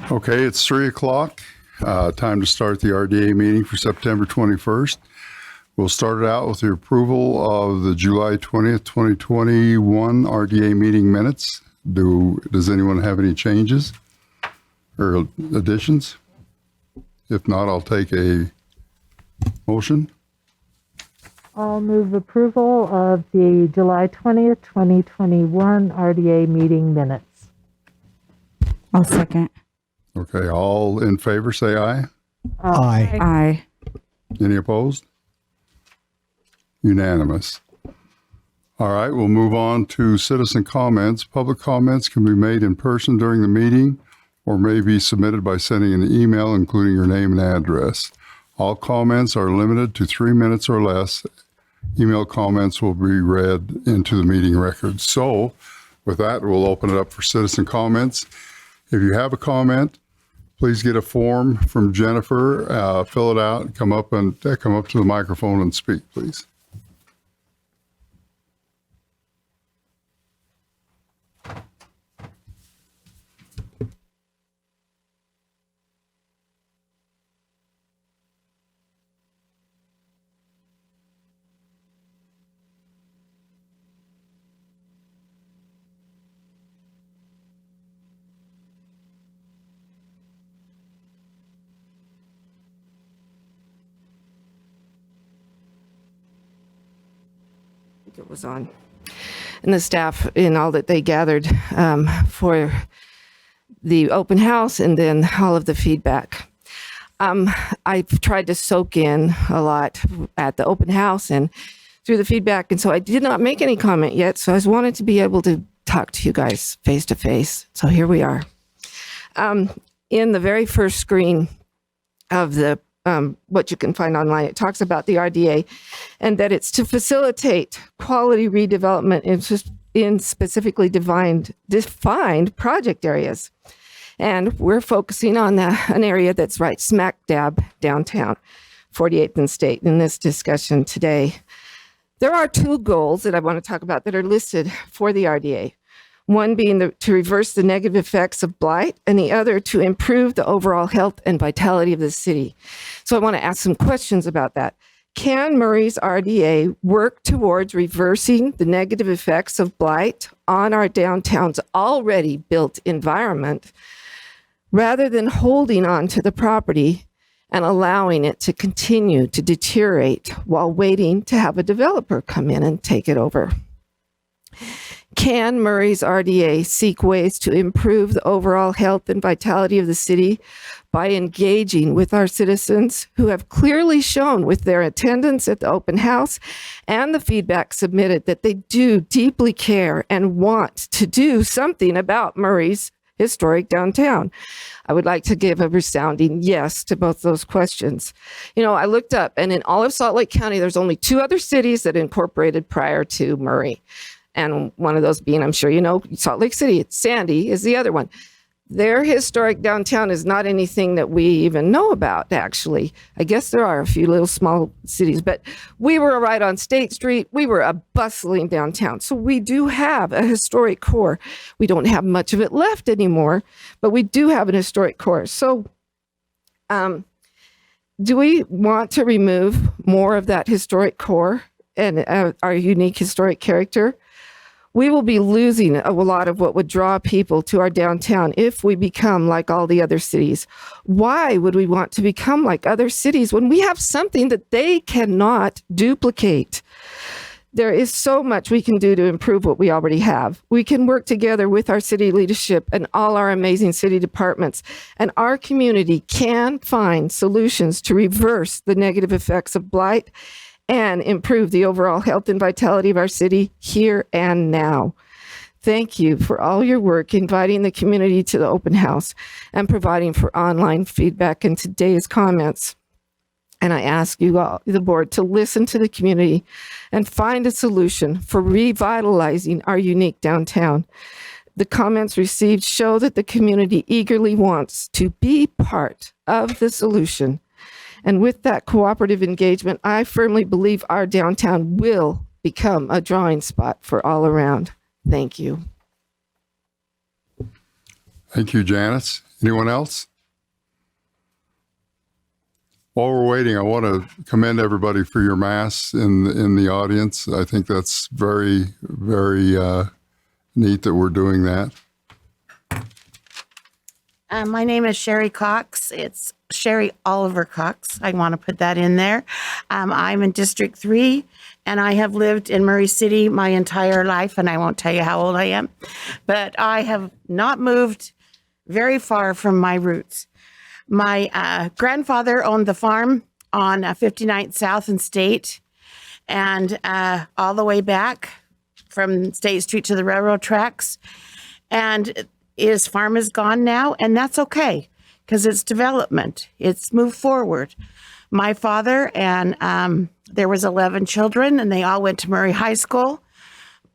Okay, it's 3 o'clock. Time to start the RDA meeting for September 21st. We'll start it out with the approval of the July 20th, 2021 RDA meeting minutes. Does anyone have any changes or additions? If not, I'll take a motion. I'll move approval of the July 20th, 2021 RDA meeting minutes. I'll second. Okay, all in favor, say aye. Aye. Aye. Any opposed? Unanimous. All right, we'll move on to citizen comments. Public comments can be made in person during the meeting or may be submitted by sending an email including your name and address. All comments are limited to 3 minutes or less. Email comments will be read into the meeting record. So with that, we'll open it up for citizen comments. If you have a comment, please get a form from Jennifer, fill it out, come up to the microphone and speak, please. It was on, and the staff in all that they gathered for the open house and then all of the feedback. I've tried to soak in a lot at the open house and through the feedback, and so I did not make any comment yet, so I just wanted to be able to talk to you guys face to face. So here we are. In the very first screen of the what you can find online, it talks about the RDA and that it's to facilitate quality redevelopment in specifically defined project areas. And we're focusing on an area that's right smack dab downtown, 48th and State in this discussion today. There are 2 goals that I want to talk about that are listed for the RDA. One being to reverse the negative effects of blight, and the other to improve the overall health and vitality of the city. So I want to ask some questions about that. Can Murray's RDA work towards reversing the negative effects of blight on our downtown's already built environment, rather than holding on to the property and allowing it to continue to deteriorate while waiting to have a developer come in and take it over? Can Murray's RDA seek ways to improve the overall health and vitality of the city by engaging with our citizens who have clearly shown with their attendance at the open house and the feedback submitted that they do deeply care and want to do something about Murray's historic downtown? I would like to give a resounding yes to both those questions. You know, I looked up, and in all of Salt Lake County, there's only 2 other cities that incorporated prior to Murray. And one of those being, I'm sure you know, Salt Lake City. Sandy is the other one. Their historic downtown is not anything that we even know about, actually. I guess there are a few little small cities, but we were right on State Street. We were a bustling downtown. So we do have a historic core. We don't have much of it left anymore, but we do have an historic core. So do we want to remove more of that historic core and our unique historic character? We will be losing a lot of what would draw people to our downtown if we become like all the other cities. Why would we want to become like other cities when we have something that they cannot duplicate? There is so much we can do to improve what we already have. We can work together with our city leadership and all our amazing city departments, and our community can find solutions to reverse the negative effects of blight and improve the overall health and vitality of our city here and now. Thank you for all your work inviting the community to the open house and providing for online feedback in today's comments. And I ask you all, the board, to listen to the community and find a solution for revitalizing our unique downtown. The comments received show that the community eagerly wants to be part of the solution. And with that cooperative engagement, I firmly believe our downtown will become a drawing spot for all around. Thank you. Thank you, Janice. Anyone else? While we're waiting, I want to commend everybody for your masks in the audience. I think that's very, very neat that we're doing that. My name is Sherry Cox. It's Sherry Oliver Cox. I want to put that in there. I'm in District 3, and I have lived in Murray City my entire life, and I won't tell you how old I am, but I have not moved very far from my roots. My grandfather owned the farm on 59th South and State, and all the way back from State Street to the railroad tracks. And his farm is gone now, and that's okay because it's development. It's moved forward. My father and there was 11 children, and they all went to Murray High School.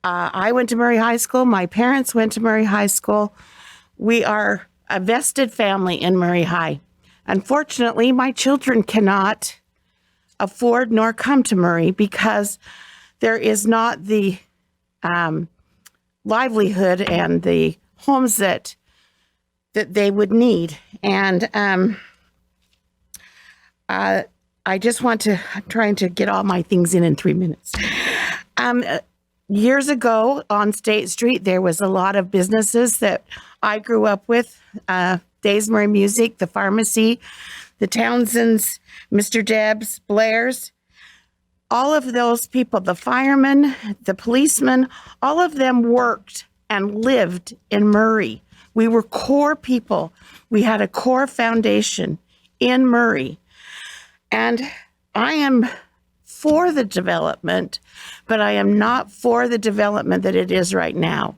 I went to Murray High School. My parents went to Murray High School. We are a vested family in Murray High. Unfortunately, my children cannot afford nor come to Murray because there is not the livelihood and the homes that they would need. And I just want to, I'm trying to get all my things in 3 minutes. Years ago on State Street, there was a lot of businesses that I grew up with. Days Murray Music, the pharmacy, the Townsends, Mr. Debs, Blair's. All of those people, the firemen, the policemen, all of them worked and lived in Murray. We were core people. We had a core foundation in Murray. And I am for the development, but I am not for the development that it is right now.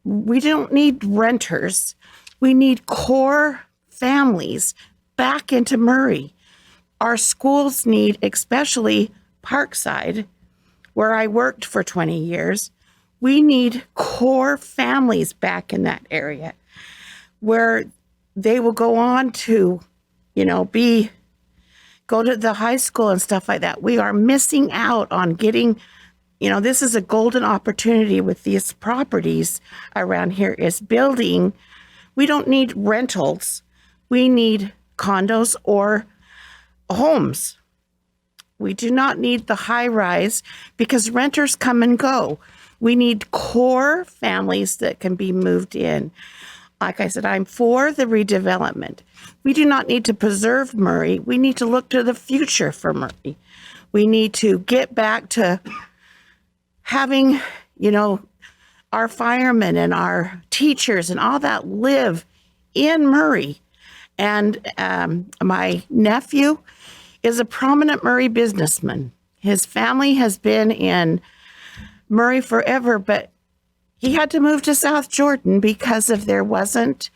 We don't need renters. We need core families back into Murray. Our schools need, especially Parkside, where I worked for 20 years, we need core families back in that area where they will go on to, go to the high school and stuff like that. We are missing out on getting, this is a golden opportunity with these properties around here is building. We don't need rentals. We need condos or homes. We do not need the high rise because renters come and go. We need core families that can be moved in. Like I said, I'm for the redevelopment. We do not need to preserve Murray. We need to look to the future for Murray. We need to get back to having, our firemen and our teachers and all that live in Murray. And my nephew is a prominent Murray businessman. His family has been in Murray forever, but he had to move to South Jordan because there wasn't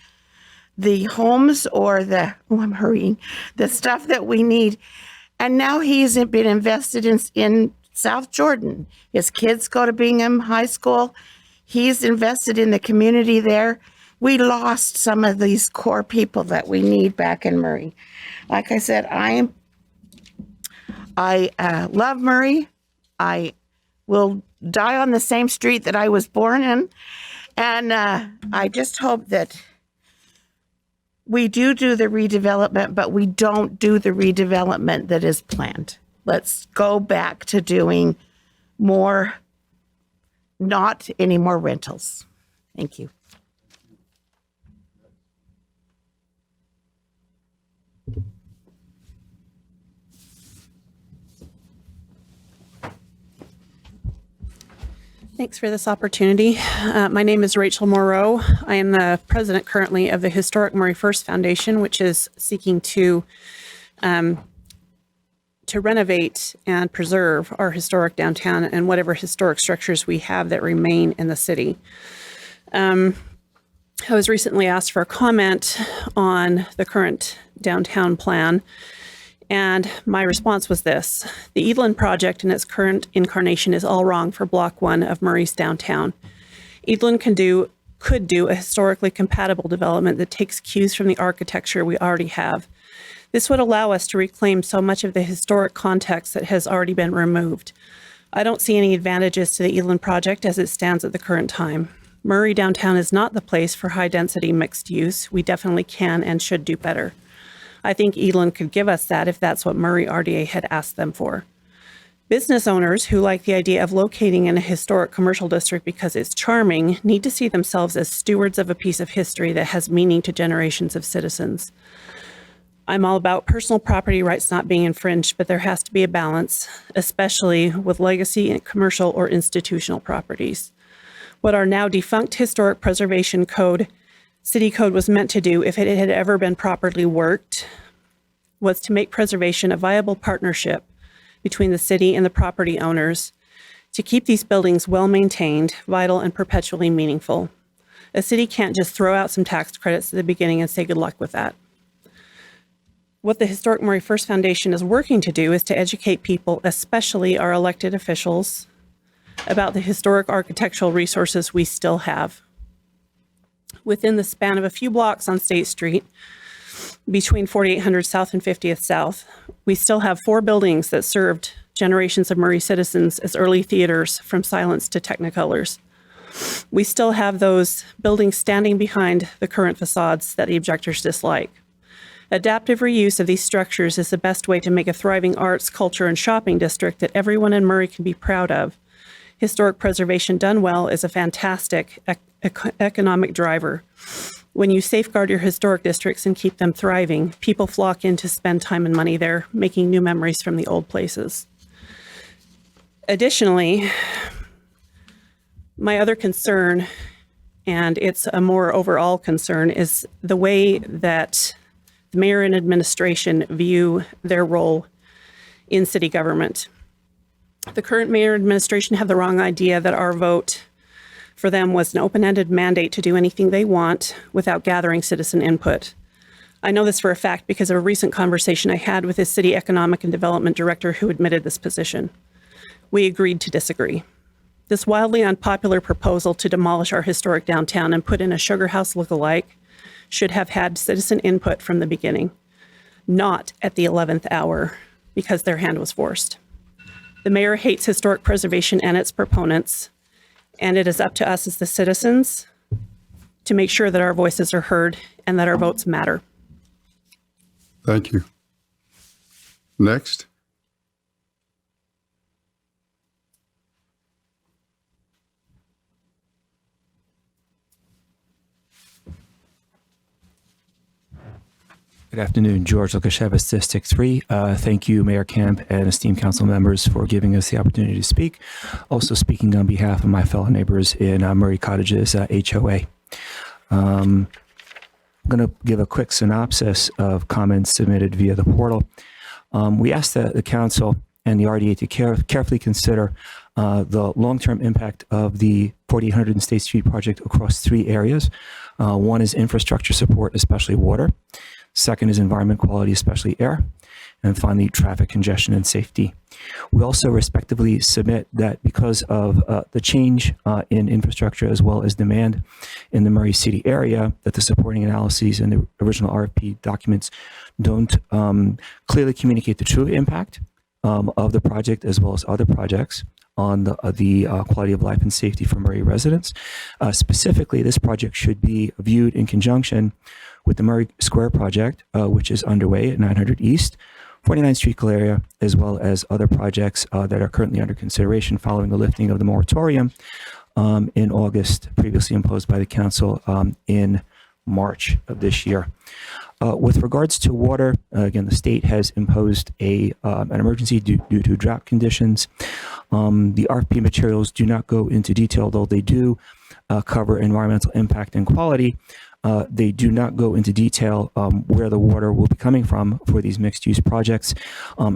the homes or the stuff that we need. And now he's been invested in South Jordan. His kids go to Bingham High School. He's invested in the community there. We lost some of these core people that we need back in Murray. Like I said, I love Murray. I will die on the same street that I was born in. And I just hope that we do the redevelopment, but we don't do the redevelopment that is planned. Let's go back to doing more, not any more rentals. Thank you. Thanks for this opportunity. My name is Rachel Moreau. I am the president currently of the Historic Murray First Foundation, which is seeking to renovate and preserve our historic downtown and whatever historic structures we have that remain in the city. I was recently asked for a comment on the current downtown plan, and my response was this: the Edelin project in its current incarnation is all wrong for Block 1 of Murray's downtown. Edelin could do a historically compatible development that takes cues from the architecture we already have. This would allow us to reclaim so much of the historic context that has already been removed. I don't see any advantages to the Edelin project as it stands at the current time. Murray downtown is not the place for high-density mixed use. We definitely can and should do better. I think Elan could give us that if that's what Murray RDA had asked them for. Business owners who like the idea of locating in a historic commercial district because it's charming need to see themselves as stewards of a piece of history that has meaning to generations of citizens. I'm all about personal property rights not being infringed, but there has to be a balance, especially with legacy and commercial or institutional properties. What our now defunct Historic Preservation Code, City Code, was meant to do, if it had ever been properly worked, was to make preservation a viable partnership between the city and the property owners to keep these buildings well-maintained, vital, and perpetually meaningful. A city can't just throw out some tax credits at the beginning and say good luck with that. What the Historic Murray First Foundation is working to do is to educate people, especially our elected officials, about the historic architectural resources we still have. Within the span of a few blocks on State Street, between 4800 South and 50th South, we still have 4 buildings that served generations of Murray citizens as early theaters from silence to technicolors. We still have those buildings standing behind the current facades that the objectors dislike. Adaptive reuse of these structures is the best way to make a thriving arts, culture, and shopping district that everyone in Murray can be proud of. Historic preservation done well is a fantastic economic driver. When you safeguard your historic districts and keep them thriving, people flock in to spend time and money there, making new memories from the old places. Additionally, my other concern, and it's a more overall concern, is the way that the mayor and administration view their role in city government. The current mayor and administration have the wrong idea that our vote for them was an open-ended mandate to do anything they want without gathering citizen input. I know this for a fact because of a recent conversation I had with his city economic and development director who admitted this position. We agreed to disagree. This wildly unpopular proposal to demolish our historic downtown and put in a sugar house look-alike should have had citizen input from the beginning, not at the 11th hour because their hand was forced. The mayor hates historic preservation and its proponents, and it is up to us as the citizens to make sure that our voices are heard and that our votes matter. Thank you. Next. Good afternoon, George Lukashevitz, District 3. Thank you, Mayor Camp and esteemed council members for giving us the opportunity to speak. Also speaking on behalf of my fellow neighbors in Murray Cottages HOA. I'm going to give a quick synopsis of comments submitted via the portal. We asked the council and the RDA to carefully consider the long-term impact of the 4800 State Street project across 3 areas. One is infrastructure support, especially water. Second is environment quality, especially air. And finally, traffic congestion and safety. We also respectively submit that because of the change in infrastructure as well as demand in the Murray City area, that the supporting analyses in the original RFP documents don't clearly communicate the true impact of the project as well as other projects on the quality of life and safety for Murray residents. Specifically, this project should be viewed in conjunction with the Murray Square project, which is underway at 900 East, 49th Street area, as well as other projects that are currently under consideration following the lifting of the moratorium in August, previously imposed by the council in March of this year. With regards to water, again, the state has imposed an emergency due to drought conditions. The RFP materials do not go into detail, though they do cover environmental impact and quality. They do not go into detail where the water will be coming from for these mixed-use projects,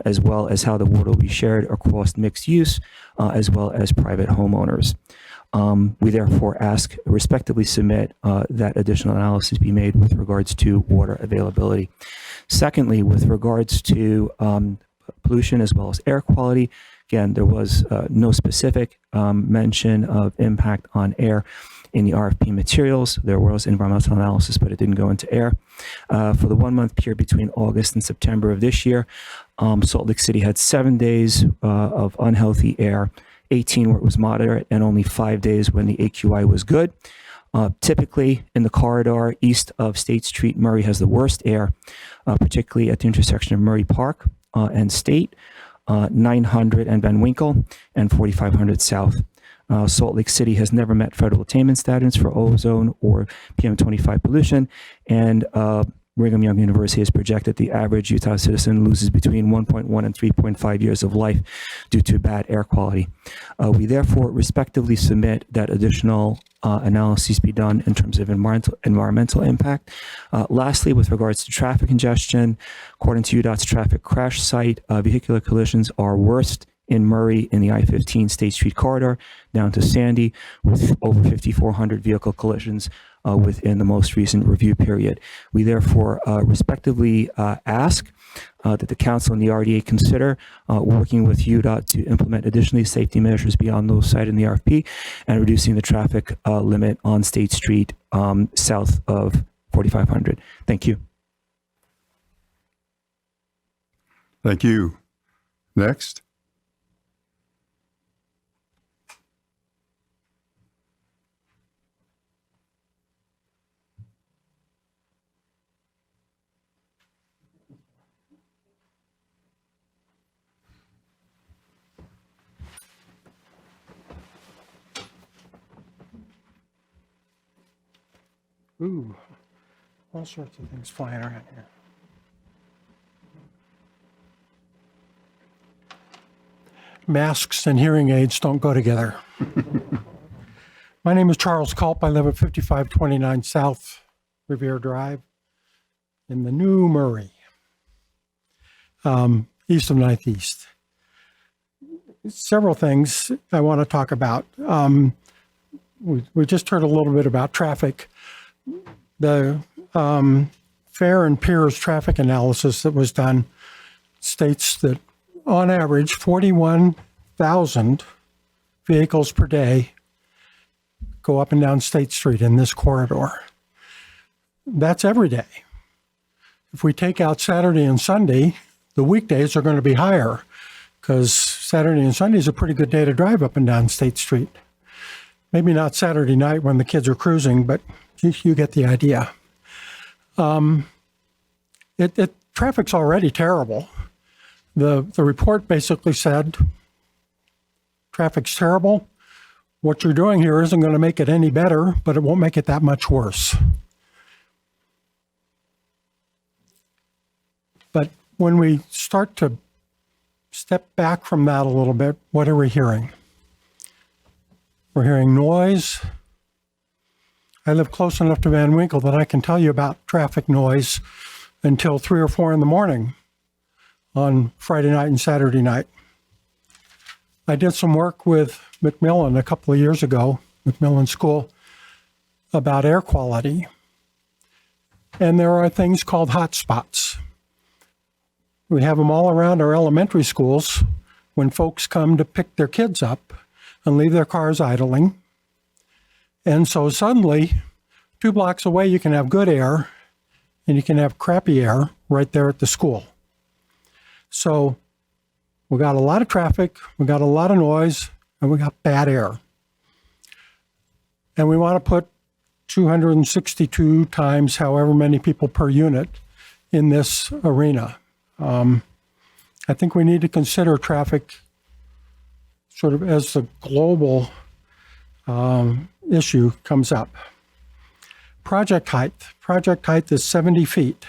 as well as how the water will be shared across mixed use, as well as private homeowners. We therefore ask, respectively submit, that additional analysis be made with regards to water availability. Secondly, with regards to pollution as well as air quality, again, there was no specific mention of impact on air in the RFP materials. There was environmental analysis, but it didn't go into air. For the 1-month period between August and September of this year, Salt Lake City had 7 days of unhealthy air 18 where it was moderate, and only 5 days when the AQI was good. Typically, in the corridor east of State Street, Murray has the worst air, particularly at the intersection of Murray Park and State, 900 and Van Winkle, and 4500 South. Salt Lake City has never met federal attainment standards for ozone or PM25 pollution, and Brigham Young University has projected the average Utah citizen loses between 1.1 and 3.5 years of life due to bad air quality. We therefore respectively submit that additional analyses be done in terms of environmental impact. Lastly, with regards to traffic congestion, according to UDOT's traffic crash site, vehicular collisions are worst in Murray in the I-15 State Street corridor down to Sandy, with over 5,400 vehicle collisions within the most recent review period. We therefore respectively ask that the council and the RDA consider working with UDOT to implement additionally safety measures beyond those cited in the RFP and reducing the traffic limit on State Street south of 4500. Thank you. Thank you. Next. Ooh, all sorts of things flying around here. Masks and hearing aids don't go together. My name is Charles Kulp. I live at 5529 South Revere Drive in the New Murray, east of 9th East. Several things I want to talk about. We just heard a little bit about traffic. The Fair and Piers traffic analysis that was done states that on average 41,000 vehicles per day go up and down State Street in this corridor. That's every day. If we take out Saturday and Sunday, the weekdays are going to be higher because Saturday and Sunday is a pretty good day to drive up and down State Street. Maybe not Saturday night when the kids are cruising, but you get the idea. Traffic's already terrible. The report basically said, traffic's terrible. What you're doing here isn't going to make it any better, but it won't make it that much worse. But when we start to step back from that a little bit, what are we hearing? We're hearing noise. I live close enough to Van Winkle that I can tell you about traffic noise until 3 or 4 in the morning on Friday night and Saturday night. I did some work with Macmillan a couple of years ago, Macmillan School, about air quality. And there are things called hot spots. We have them all around our elementary schools when folks come to pick their kids up and leave their cars idling. And so suddenly, 2 blocks away, you can have good air and you can have crappy air right there at the school. So we got a lot of traffic, we got a lot of noise, and we got bad air. And we want to put 262 times however many people per unit in this arena. I think we need to consider traffic sort of as the global issue comes up. Project height is 70 feet.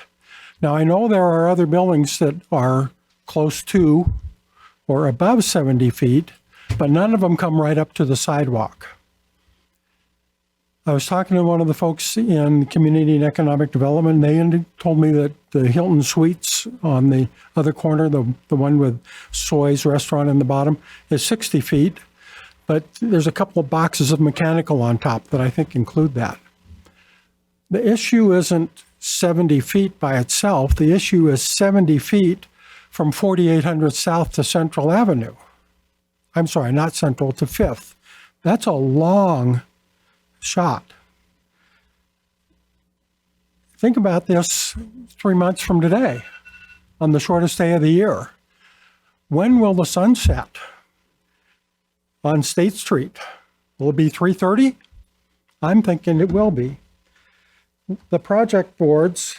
Now I know there are other buildings that are close to or above 70 feet, but none of them come right up to the sidewalk. I was talking to one of the folks in Community and Economic Development, and they told me that the Hilton Suites on the other corner, the one with Soy's restaurant in the bottom, is 60 feet, but there's a couple of boxes of mechanical on top that I think include that. The issue isn't 70 feet by itself. The issue is 70 feet from 4800 South to Central Avenue. I'm sorry, not Central, to 5th. That's a long shot. Think about this 3 months from today, on the shortest day of the year. When will the sun set? on State Street. Will it be 3:30? I'm thinking it will be. The project boards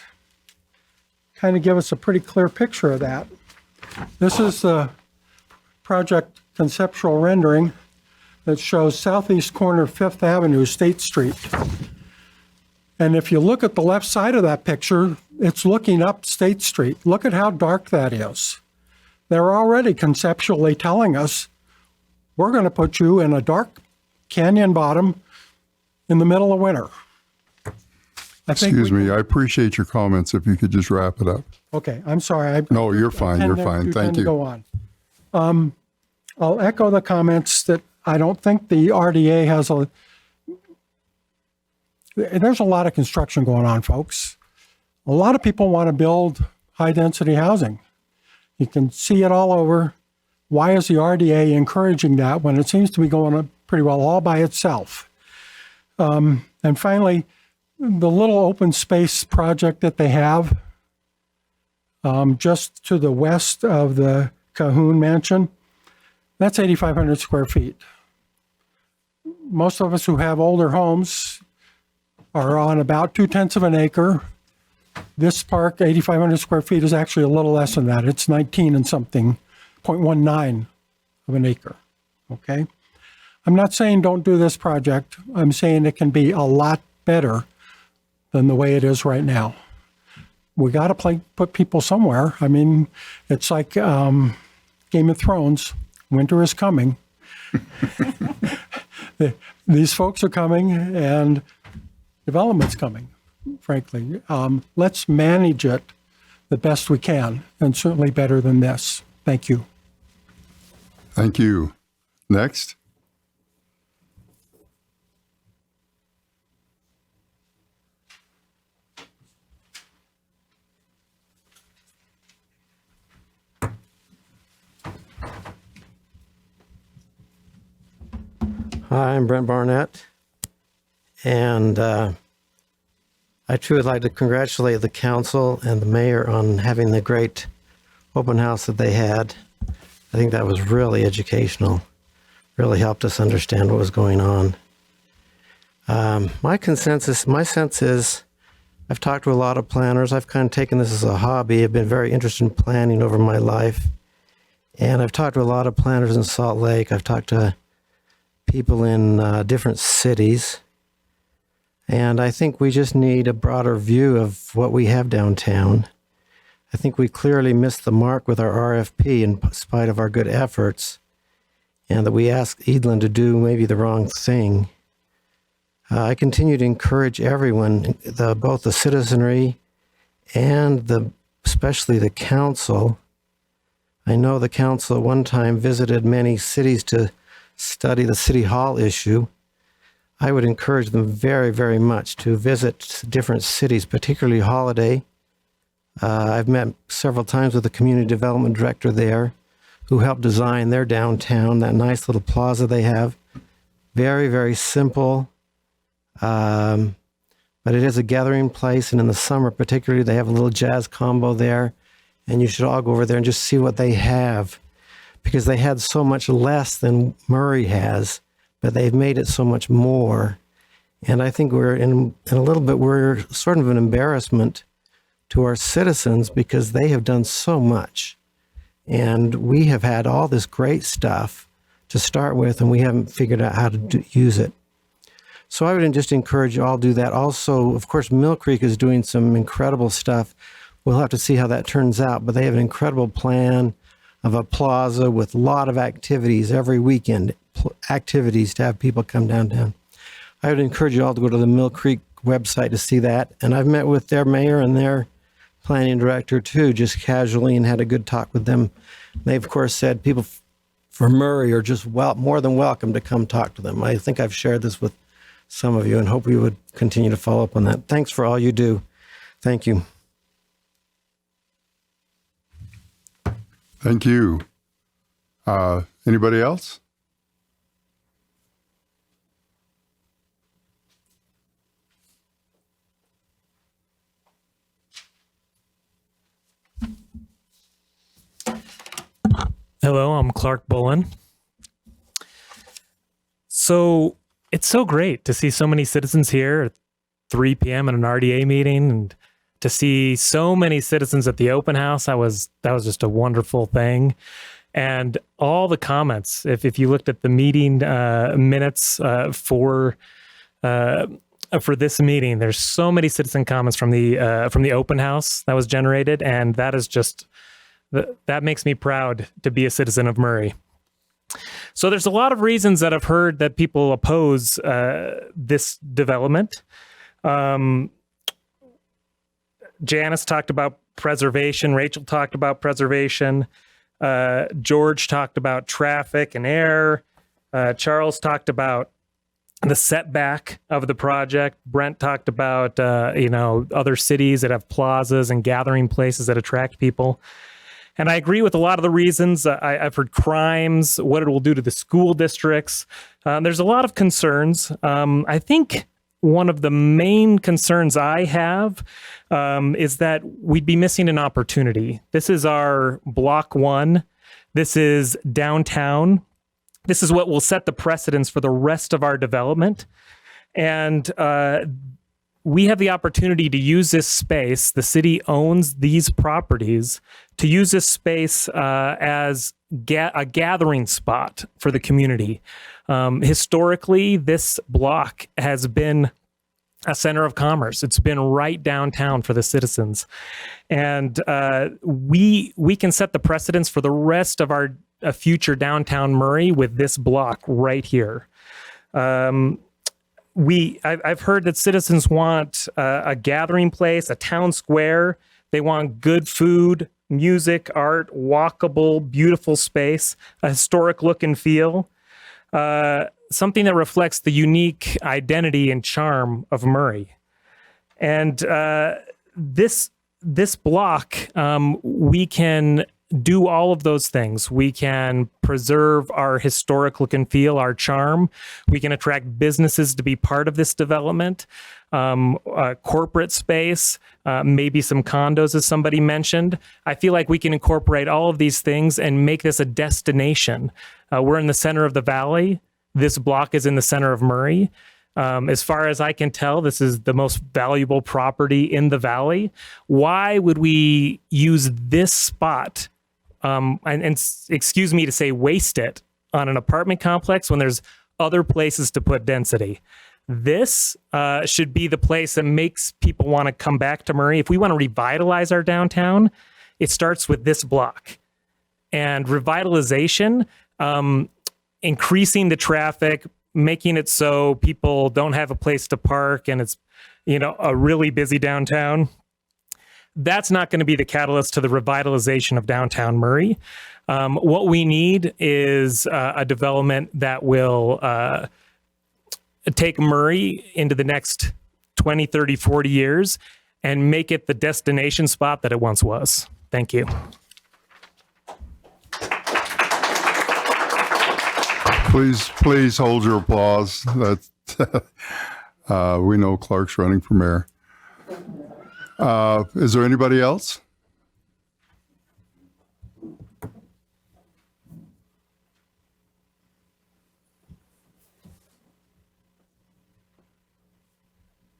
kind of give us a pretty clear picture of that. This is the project conceptual rendering that shows southeast corner of Fifth Avenue, State Street. And if you look at the left side of that picture, it's looking up State Street. Look at how dark that is. They're already conceptually telling us, we're going to put you in a dark canyon bottom in the middle of winter. Excuse me, I appreciate your comments. If you could just wrap it up. Okay, I'm sorry. No, you're fine. You're fine. Thank you. Go on. I'll echo the comments that I don't think the RDA has there's a lot of construction going on, folks. A lot of people want to build high-density housing. You can see it all over. Why is the RDA encouraging that when it seems to be going pretty well all by itself? And finally, the little open space project that they have just to the west of the Cahoon Mansion, that's 8,500 square feet. Most of us who have older homes are on about 2/10 of an acre. This park, 8,500 square feet, is actually a little less than that. It's 19 and something, 0.19 of an acre, okay? I'm not saying don't do this project. I'm saying it can be a lot better than the way it is right now. We got to put people somewhere. I mean, it's like Game of Thrones. Winter is coming. These folks are coming, and development's coming, frankly. Let's manage it the best we can, and certainly better than this. Thank you. Thank you. Next. Hi, I'm Brent Barnett, and I too would like to congratulate the council and the mayor on having the great open house that they had. I think that was really educational, really helped us understand what was going on. My sense is, I've talked to a lot of planners. I've kind of taken this as a hobby. I've been very interested in planning over my life, and I've talked to a lot of planners in Salt Lake. I've talked to people in different cities. And I think we just need a broader view of what we have downtown. I think we clearly missed the mark with our RFP in spite of our good efforts, and that we asked Edlin to do maybe the wrong thing. I continue to encourage everyone, both the citizenry and especially the council. I know the council at one time visited many cities to study the City Hall issue. I would encourage them very, very much to visit different cities, particularly Holiday. I've met several times with the community development director there, who helped design their downtown, that nice little plaza they have. Very, very simple, but it is a gathering place, and in the summer particularly, they have a little jazz combo there, and you should all go over there and just see what they have, because they had so much less than Murray has, but they've made it so much more. And I think we're in a little bit, we're sort of an embarrassment to our citizens because they have done so much. And we have had all this great stuff to start with, and we haven't figured out how to use it. So I would just encourage you all to do that. Also, of course, Mill Creek is doing some incredible stuff. We'll have to see how that turns out, but they have an incredible plan of a plaza with a lot of activities every weekend, activities to have people come downtown. I would encourage you all to go to the Mill Creek website to see that. And I've met with their mayor and their planning director too, just casually, and had a good talk with them. They've, of course, said people for Murray are just more than welcome to come talk to them. I think I've shared this with some of you and hope we would continue to follow up on that. Thanks for all you do. Thank you. Thank you. Anybody else? Hello, I'm Clark Bowlin. So it's so great to see so many citizens here at 3 p.m. at an RDA meeting, and to see so many citizens at the open house. That was just a wonderful thing. And all the comments, if you looked at the meeting minutes for this meeting, there's so many citizen comments from the open house that was generated, and that is just that makes me proud to be a citizen of Murray. So there's a lot of reasons that I've heard that people oppose this development. Janice talked about preservation. Rachel talked about preservation. George talked about traffic and air. Charles talked about the setback of the project. Brent talked about other cities that have plazas and gathering places that attract people. And I agree with a lot of the reasons. I've heard crimes, what it will do to the school districts. There's a lot of concerns. I think one of the main concerns I have is that we'd be missing an opportunity. This is our block 1. This is downtown. This is what will set the precedence for the rest of our development. And we have the opportunity to use this space. The city owns these properties to use this space as a gathering spot for the community. Historically, this block has been a center of commerce. It's been right downtown for the citizens. And we can set the precedence for the rest of our future downtown Murray with this block right here. I've heard that citizens want a gathering place, a town square. They want good food, music, art, walkable, beautiful space, a historic look and feel. Something that reflects the unique identity and charm of Murray. And this block, we can do all of those things. We can preserve our historic look and feel, our charm. We can attract businesses to be part of this development, corporate space, maybe some condos, as somebody mentioned. I feel like we can incorporate all of these things and make this a destination. We're in the center of the valley. This block is in the center of Murray. As far as I can tell, this is the most valuable property in the valley. Why would we use this spot and excuse me to say waste it on an apartment complex when there's other places to put density? This should be the place that makes people want to come back to Murray. If we want to revitalize our downtown, it starts with this block. And revitalization, increasing the traffic, making it so people don't have a place to park and it's, a really busy downtown. That's not going to be the catalyst to the revitalization of downtown Murray. What we need is a development that will take Murray into the next 20, 30, 40 years and make it the destination spot that it once was. Thank you. Please hold your applause. That's we know Clark's running for mayor. Is there anybody else?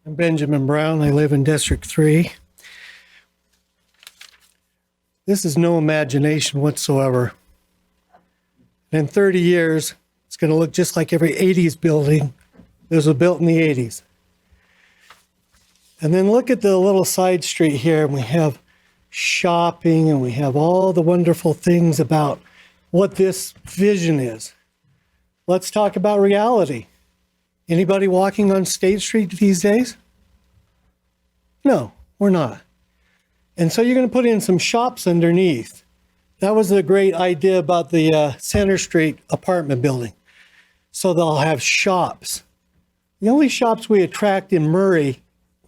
I'm Benjamin Brown. I live in District 3. This is no imagination whatsoever. In 30 years, it's going to look just like every 80s building that was built in the 80s. And then look at the little side street here, and we have shopping, and we have all the wonderful things about what this vision is. Let's talk about reality. Anybody walking on State Street these days? No, we're not. And so you're going to put in some shops underneath. That was a great idea about the Center Street apartment building. So they'll have shops. The only shops we attract in Murray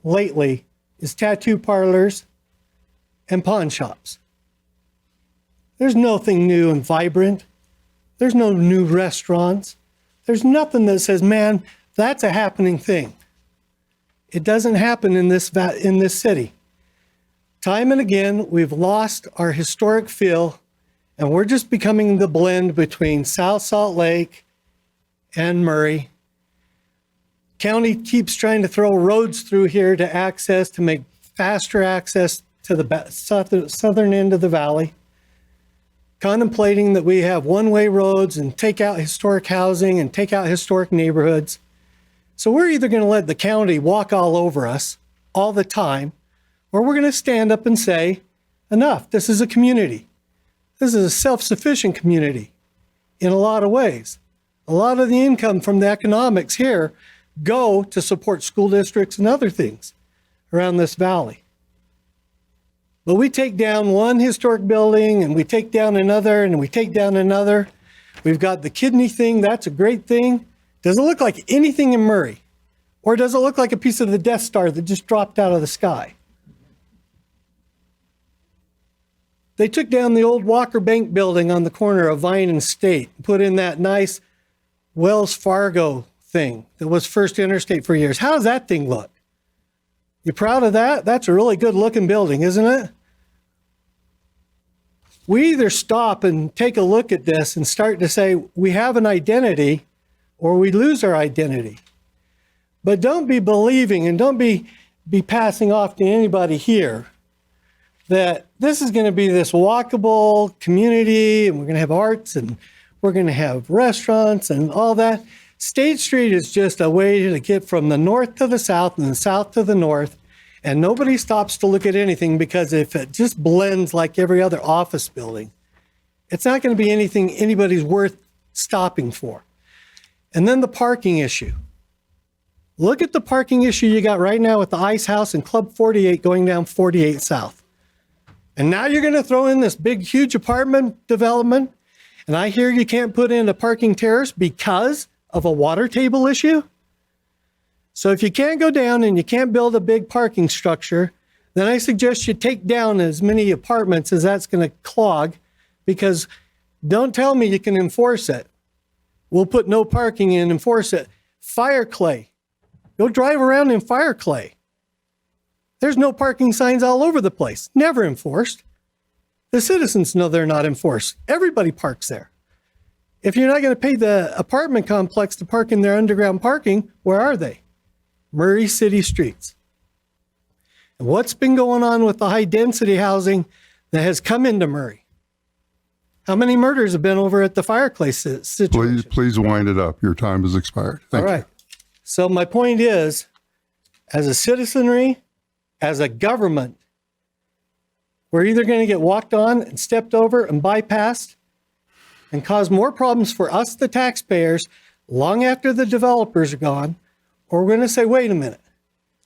lately is tattoo parlors and pawn shops. There's nothing new and vibrant. There's no new restaurants. There's nothing that says, man, that's a happening thing. It doesn't happen in this city. Time and again, we've lost our historic feel, and we're just becoming the blend between South Salt Lake and Murray. County keeps trying to throw roads through here to make faster access to the southern end of the valley, contemplating that we have one-way roads and take out historic housing and take out historic neighborhoods. So we're either going to let the county walk all over us all the time, or we're going to stand up and say, enough, this is a community. This is a self-sufficient community in a lot of ways. A lot of the income from the economics here go to support school districts and other things around this valley. But we take down one historic building and we take down another and we take down another. We've got the kidney thing. That's a great thing. Does it look like anything in Murray? Or does it look like a piece of the Death Star that just dropped out of the sky? They took down the old Walker Bank building on the corner of Vine and State and put in that nice Wells Fargo thing that was First Interstate for years. How does that thing look? You proud of that? That's a really good looking building, isn't it? We either stop and take a look at this and start to say we have an identity or we lose our identity. But don't be believing and don't be passing off to anybody here that this is going to be this walkable community and we're going to have arts and we're going to have restaurants and all that. State Street is just a way to get from the north to the south and the south to the north. And nobody stops to look at anything because if it just blends like every other office building, it's not going to be anything anybody's worth stopping for. And then the parking issue. Look at the parking issue you got right now with the Ice House and Club 48 going down 48 South. And now you're going to throw in this big, huge apartment development. And I hear you can't put in a parking terrace because of a water table issue. So if you can't go down and you can't build a big parking structure, then I suggest you take down as many apartments as that's going to clog, because don't tell me you can enforce it. We'll put no parking in, enforce it. Fire clay. Go drive around in fire clay. There's no parking signs all over the place. Never enforced. The citizens know they're not enforced. Everybody parks there. If you're not going to pay the apartment complex to park in their underground parking, where are they? Murray City streets. And what's been going on with the high density housing that has come into Murray? How many murders have been over at the fireplace situation? Please wind it up. Your time has expired. Thank All right. So my point is, as a citizenry, as a government, we're either going to get walked on and stepped over and bypassed and cause more problems for us, the taxpayers, long after the developers are gone, or we're going to say, wait a minute,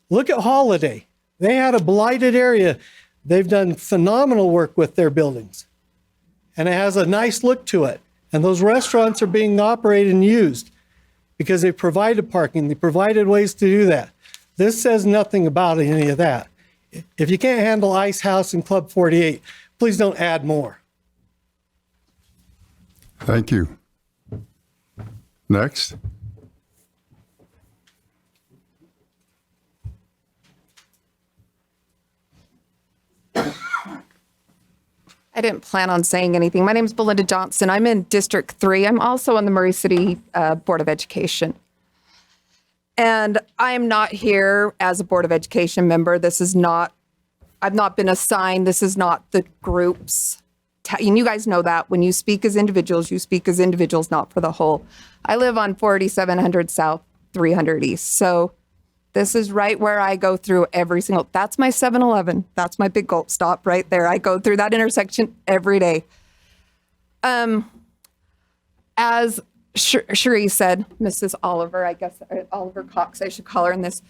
look at Holiday. They had a blighted area. They've done phenomenal work with their buildings. And it has a nice look to it. And those restaurants are being operated and used because they provided parking. They provided ways to do that. This says nothing about any of that. If you can't handle Ice House and Club 48, please don't add more. Thank you. Next. I didn't plan on saying anything. My name is Belinda Johnson. I'm in District 3. I'm also on the Murray City Board of Education. And I am not here as a Board of Education member. I've not been assigned. This is not the groups. And you guys know that when you speak as individuals, you speak as individuals, not for the whole. I live on 4700 South, 300 East. So this is right where I go through every single, that's my 7-Eleven. That's my big Gulp stop right there. I go through that intersection every day. As Cherie said, Mrs. Oliver, I guess, Oliver Cox, I should call her in this.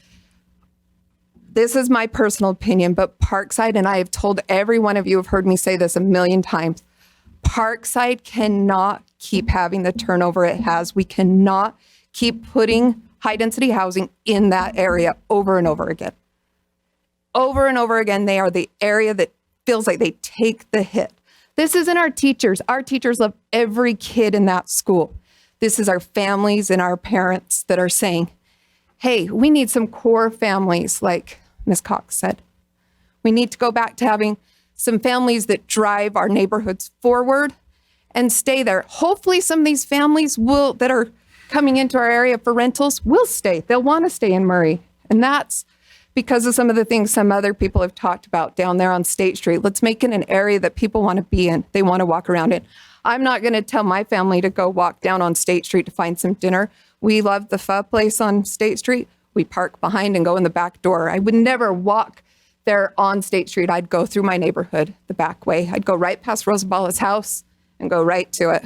This is my personal opinion, but Parkside, and I have told every one of you have heard me say this a million times, Parkside cannot keep having the turnover it has. We cannot keep putting high density housing in that area over and over again. Over and over again, they are the area that feels like they take the hit. This isn't our teachers. Our teachers love every kid in that school. This is our families and our parents that are saying, hey, we need some core families, like Ms. Cox said. We need to go back to having some families that drive our neighborhoods forward and stay there. Hopefully some of these families that are coming into our area for rentals will stay. They'll want to stay in Murray. And that's because of some of the things some other people have talked about down there on State Street. Let's make it an area that people want to be in. They want to walk around in. I'm not going to tell my family to go walk down on State Street to find some dinner. We love the pho place on State Street. We park behind and go in the back door. I would never walk there on State Street. I'd go through my neighborhood the back way. I'd go right past Rosaballa's house and go right to it.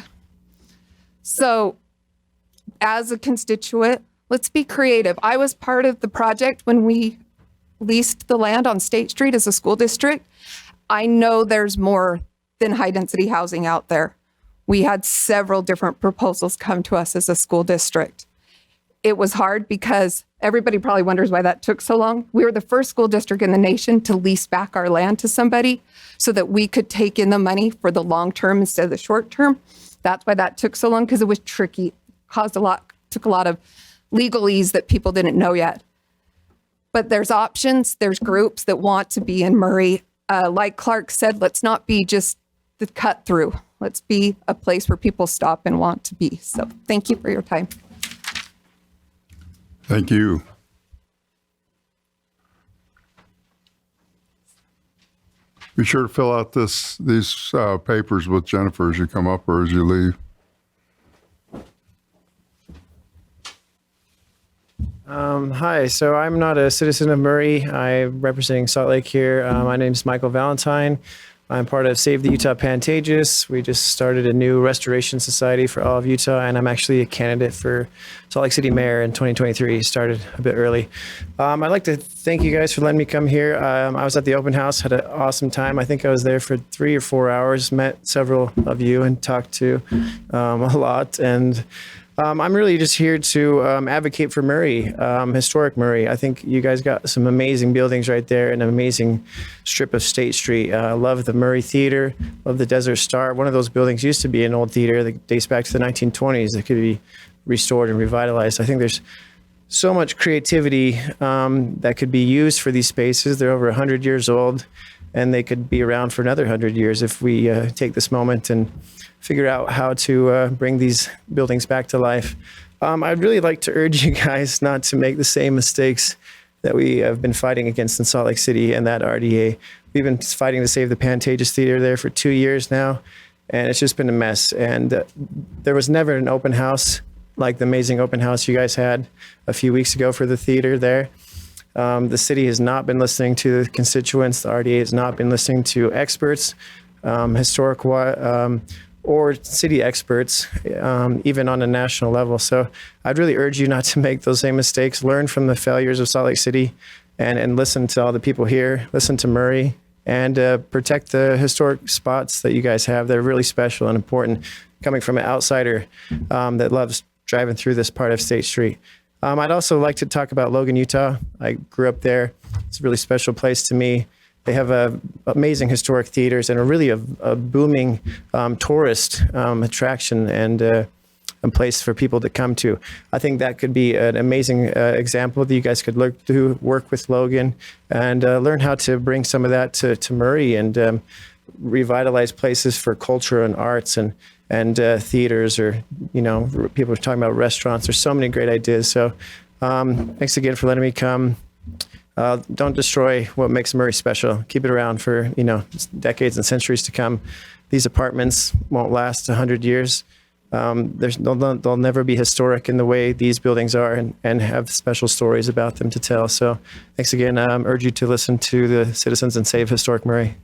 So as a constituent, let's be creative. I was part of the project when we leased the land on State Street as a school district. I know there's more than high density housing out there. We had several different proposals come to us as a school district. It was hard because everybody probably wonders why that took so long. We were the first school district in the nation to lease back our land to somebody so that we could take in the money for the long term instead of the short term. That's why that took so long, because it was tricky, took a lot of legalese that people didn't know yet. But there's options, there's groups that want to be in Murray. Like Clark said, let's not be just the cut through. Let's be a place where people stop and want to be. So thank you for your time. Thank you. Be sure to fill out these papers with Jennifer as you come up or as you leave. Hi, so I'm not a citizen of Murray. I'm representing Salt Lake here. My name is Michael Valentine. I'm part of Save the Utah Pantages. We just started a new restoration society for all of Utah, and I'm actually a candidate for Salt Lake City Mayor in 2023. Started a bit early. I'd like to thank you guys for letting me come here. I was at the open house, had an awesome time. I think I was there for 3 or 4 hours, met several of you and talked to a lot. And I'm really just here to advocate for Murray, historic Murray. I think you guys got some amazing buildings right there and an amazing strip of State Street. I love the Murray Theater, love the Desert Star. One of those buildings used to be an old theater that dates back to the 1920s that could be restored and revitalized. I think there's so much creativity that could be used for these spaces. They're over 100 years old, and they could be around for another 100 years if we take this moment and figure out how to bring these buildings back to life. I'd really like to urge you guys not to make the same mistakes that we have been fighting against in Salt Lake City and that RDA. We've been fighting to save the Pantages Theater there for 2 years now, and it's just been a mess. And there was never an open house like the amazing open house you guys had a few weeks ago for the theater there. The city has not been listening to the constituents. The RDA has not been listening to experts, historic or city experts, even on a national level. So I'd really urge you not to make those same mistakes. Learn from the failures of Salt Lake City and listen to all the people here, listen to Murray, and protect the historic spots that you guys have that are really special and important, coming from an outsider that loves driving through this part of State Street. I'd also like to talk about Logan, Utah. I grew up there. It's a really special place to me. They have amazing historic theaters and a booming tourist attraction and a place for people to come to. I think that could be an amazing example that you guys could look to work with Logan and learn how to bring some of that to Murray and revitalize places for culture and arts and theaters, or, people are talking about restaurants. There's so many great ideas. So thanks again for letting me come. Don't destroy what makes Murray special. Keep it around for, decades and centuries to come. These apartments won't last 100 years. They'll never be historic in the way these buildings are and have special stories about them to tell. So thanks again. I urge you to listen to the citizens and save historic Murray.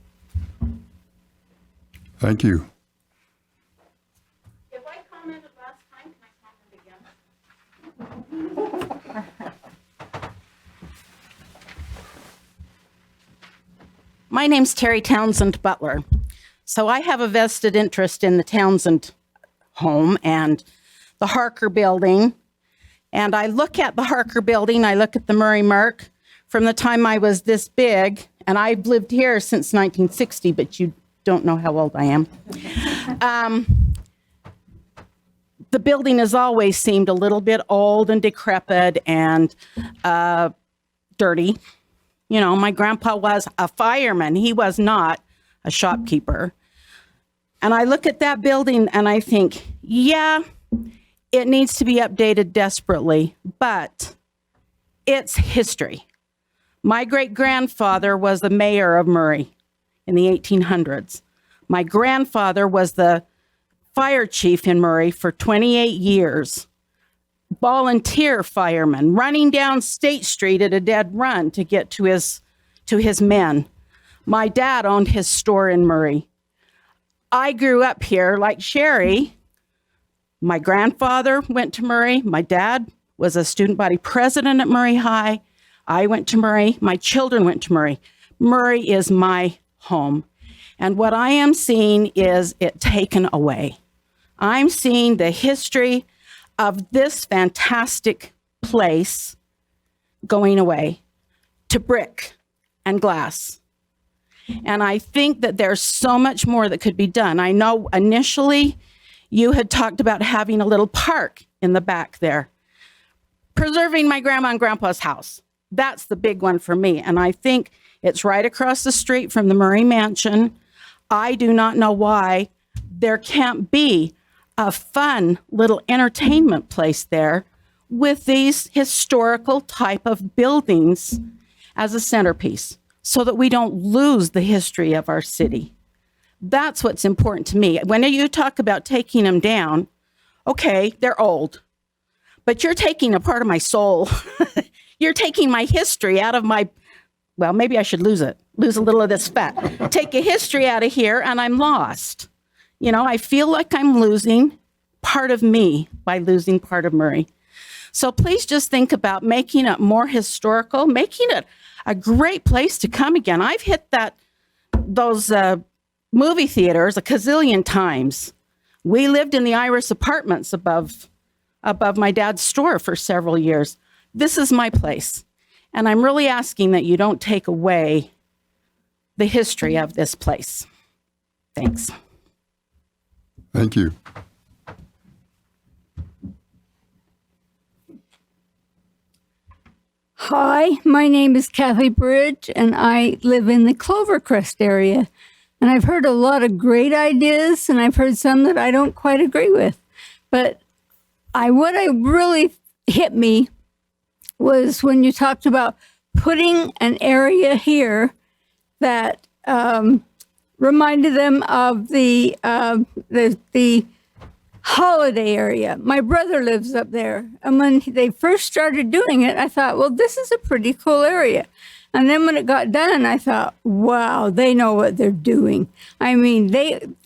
Thank you. If I commented last time, can I comment again? My name's Terry Townsend Butler. So I have a vested interest in the Townsend home and the Harker building. And I look at the Harker building, I look at the Murray Mark from the time I was this big, and I've lived here since 1960, but you don't know how old I am. The building has always seemed a little bit old and decrepit and dirty. My grandpa was a fireman. He was not a shopkeeper. And I look at that building and I think, yeah, it needs to be updated desperately, but it's history. My great-grandfather was the mayor of Murray in the 1800s. My grandfather was the fire chief in Murray for 28 years. Volunteer fireman running down State Street at a dead run to get to his men. My dad owned his store in Murray. I grew up here like Sherry. My grandfather went to Murray. My dad was a student body president at Murray High. I went to Murray. My children went to Murray. Murray is my home. And what I am seeing is it taken away. I'm seeing the history of this fantastic place going away to brick and glass. And I think that there's so much more that could be done. I know initially you had talked about having a little park in the back there, preserving my grandma and grandpa's house. That's the big one for me. And I think it's right across the street from the Murray Mansion. I do not know why there can't be a fun little entertainment place there with these historical type of buildings as a centerpiece so that we don't lose the history of our city. That's what's important to me. When you talk about taking them down, okay, they're old, but you're taking a part of my soul. You're taking my history out of my, well, maybe I should lose a little of this fat. Take a history out of here and I'm lost. You know, I feel like I'm losing part of me by losing part of Murray. So please just think about making it more historical, making it a great place to come again. I've hit those movie theaters a gazillion times. We lived in the Iris Apartments above my dad's store for several years. This is my place. And I'm really asking that you don't take away the history of this place. Thanks. Thank you. Hi, my name is Kathy Bridge, and I live in the Clovercrest area. And I've heard a lot of great ideas, and I've heard some that I don't quite agree with. But what really hit me was when you talked about putting an area here that reminded them of the holiday area. My brother lives up there. And when they first started doing it, I thought, well, this is a pretty cool area. And then when it got done, I thought, wow, they know what they're doing. I mean,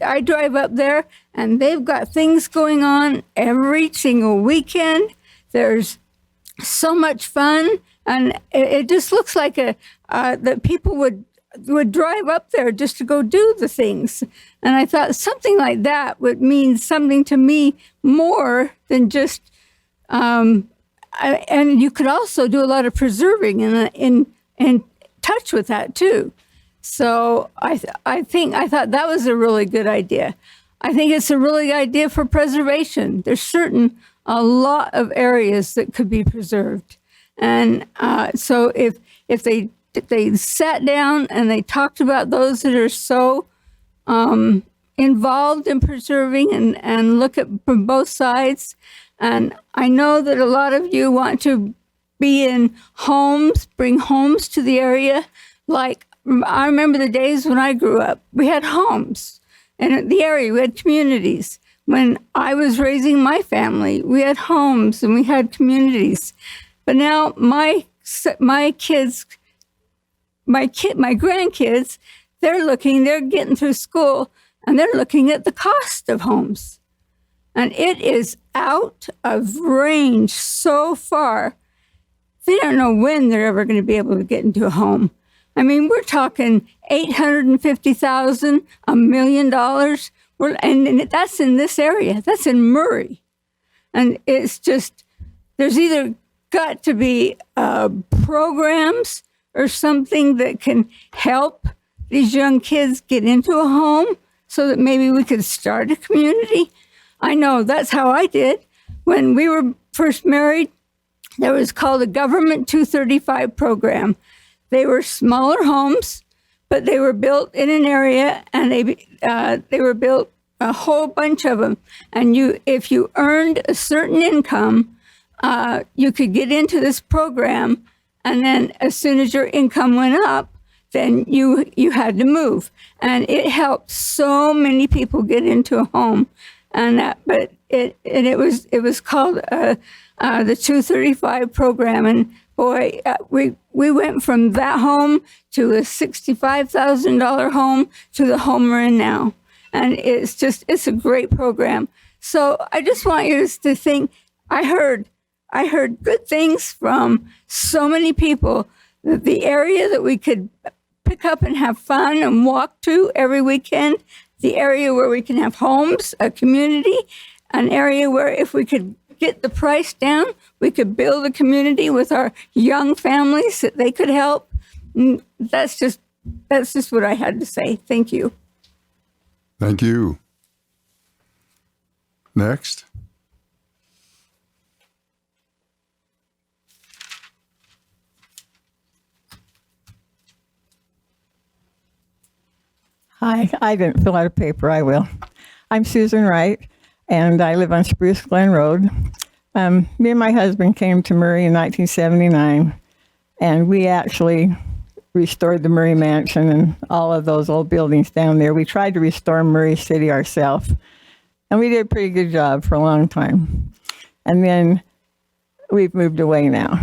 I drive up there and they've got things going on every single weekend. There's so much fun. And it just looks like that people would drive up there just to go do the things. And I thought something like that would mean something to me more than just, and you could also do a lot of preserving in touch with that too. So I thought that was a really good idea. I think it's a really good idea for preservation. There's a lot of areas that could be preserved. And so if they sat down and they talked about those that are so involved in preserving and look at from both sides. And I know that a lot of you want to be in homes, bring homes to the area. Like, I remember the days when I grew up, we had homes. And in the area, we had communities. When I was raising my family, we had homes and we had communities. But now my grandkids, they're getting through school and they're looking at the cost of homes. And it is out of range so far. They don't know when they're ever going to be able to get into a home. I mean, we're talking $850,000, $1 million. And that's in this area. That's in Murray. And it's just, there's either got to be programs or something that can help these young kids get into a home so that maybe we could start a community. I know that's how I did. When we were first married, there was called a Government 235 program. They were smaller homes, but they were built in an area, and they were built a whole bunch of them. And if you earned a certain income, you could get into this program. And then as soon as your income went up, then you had to move. And it helped so many people get into a home. And it was called the 235 program. And boy, we went from that home to a $65,000 home to the home we're in now. And it's a great program. So I just want you to think, I heard good things from so many people, that the area that we could pick up and have fun and walk to every weekend, the area where we can have homes, a community, an area where if we could get the price down, we could build a community with our young families that they could help. That's just what I had to say. Thank you. Thank you. Next. Hi, I didn't fill out a paper. I will. I'm Susan Wright, and I live on Spruce Glen Road. Me and my husband came to Murray in 1979, and we actually restored the Murray Mansion and all of those old buildings down there. We tried to restore Murray City ourselves, and we did a pretty good job for a long time. And then we've moved away now.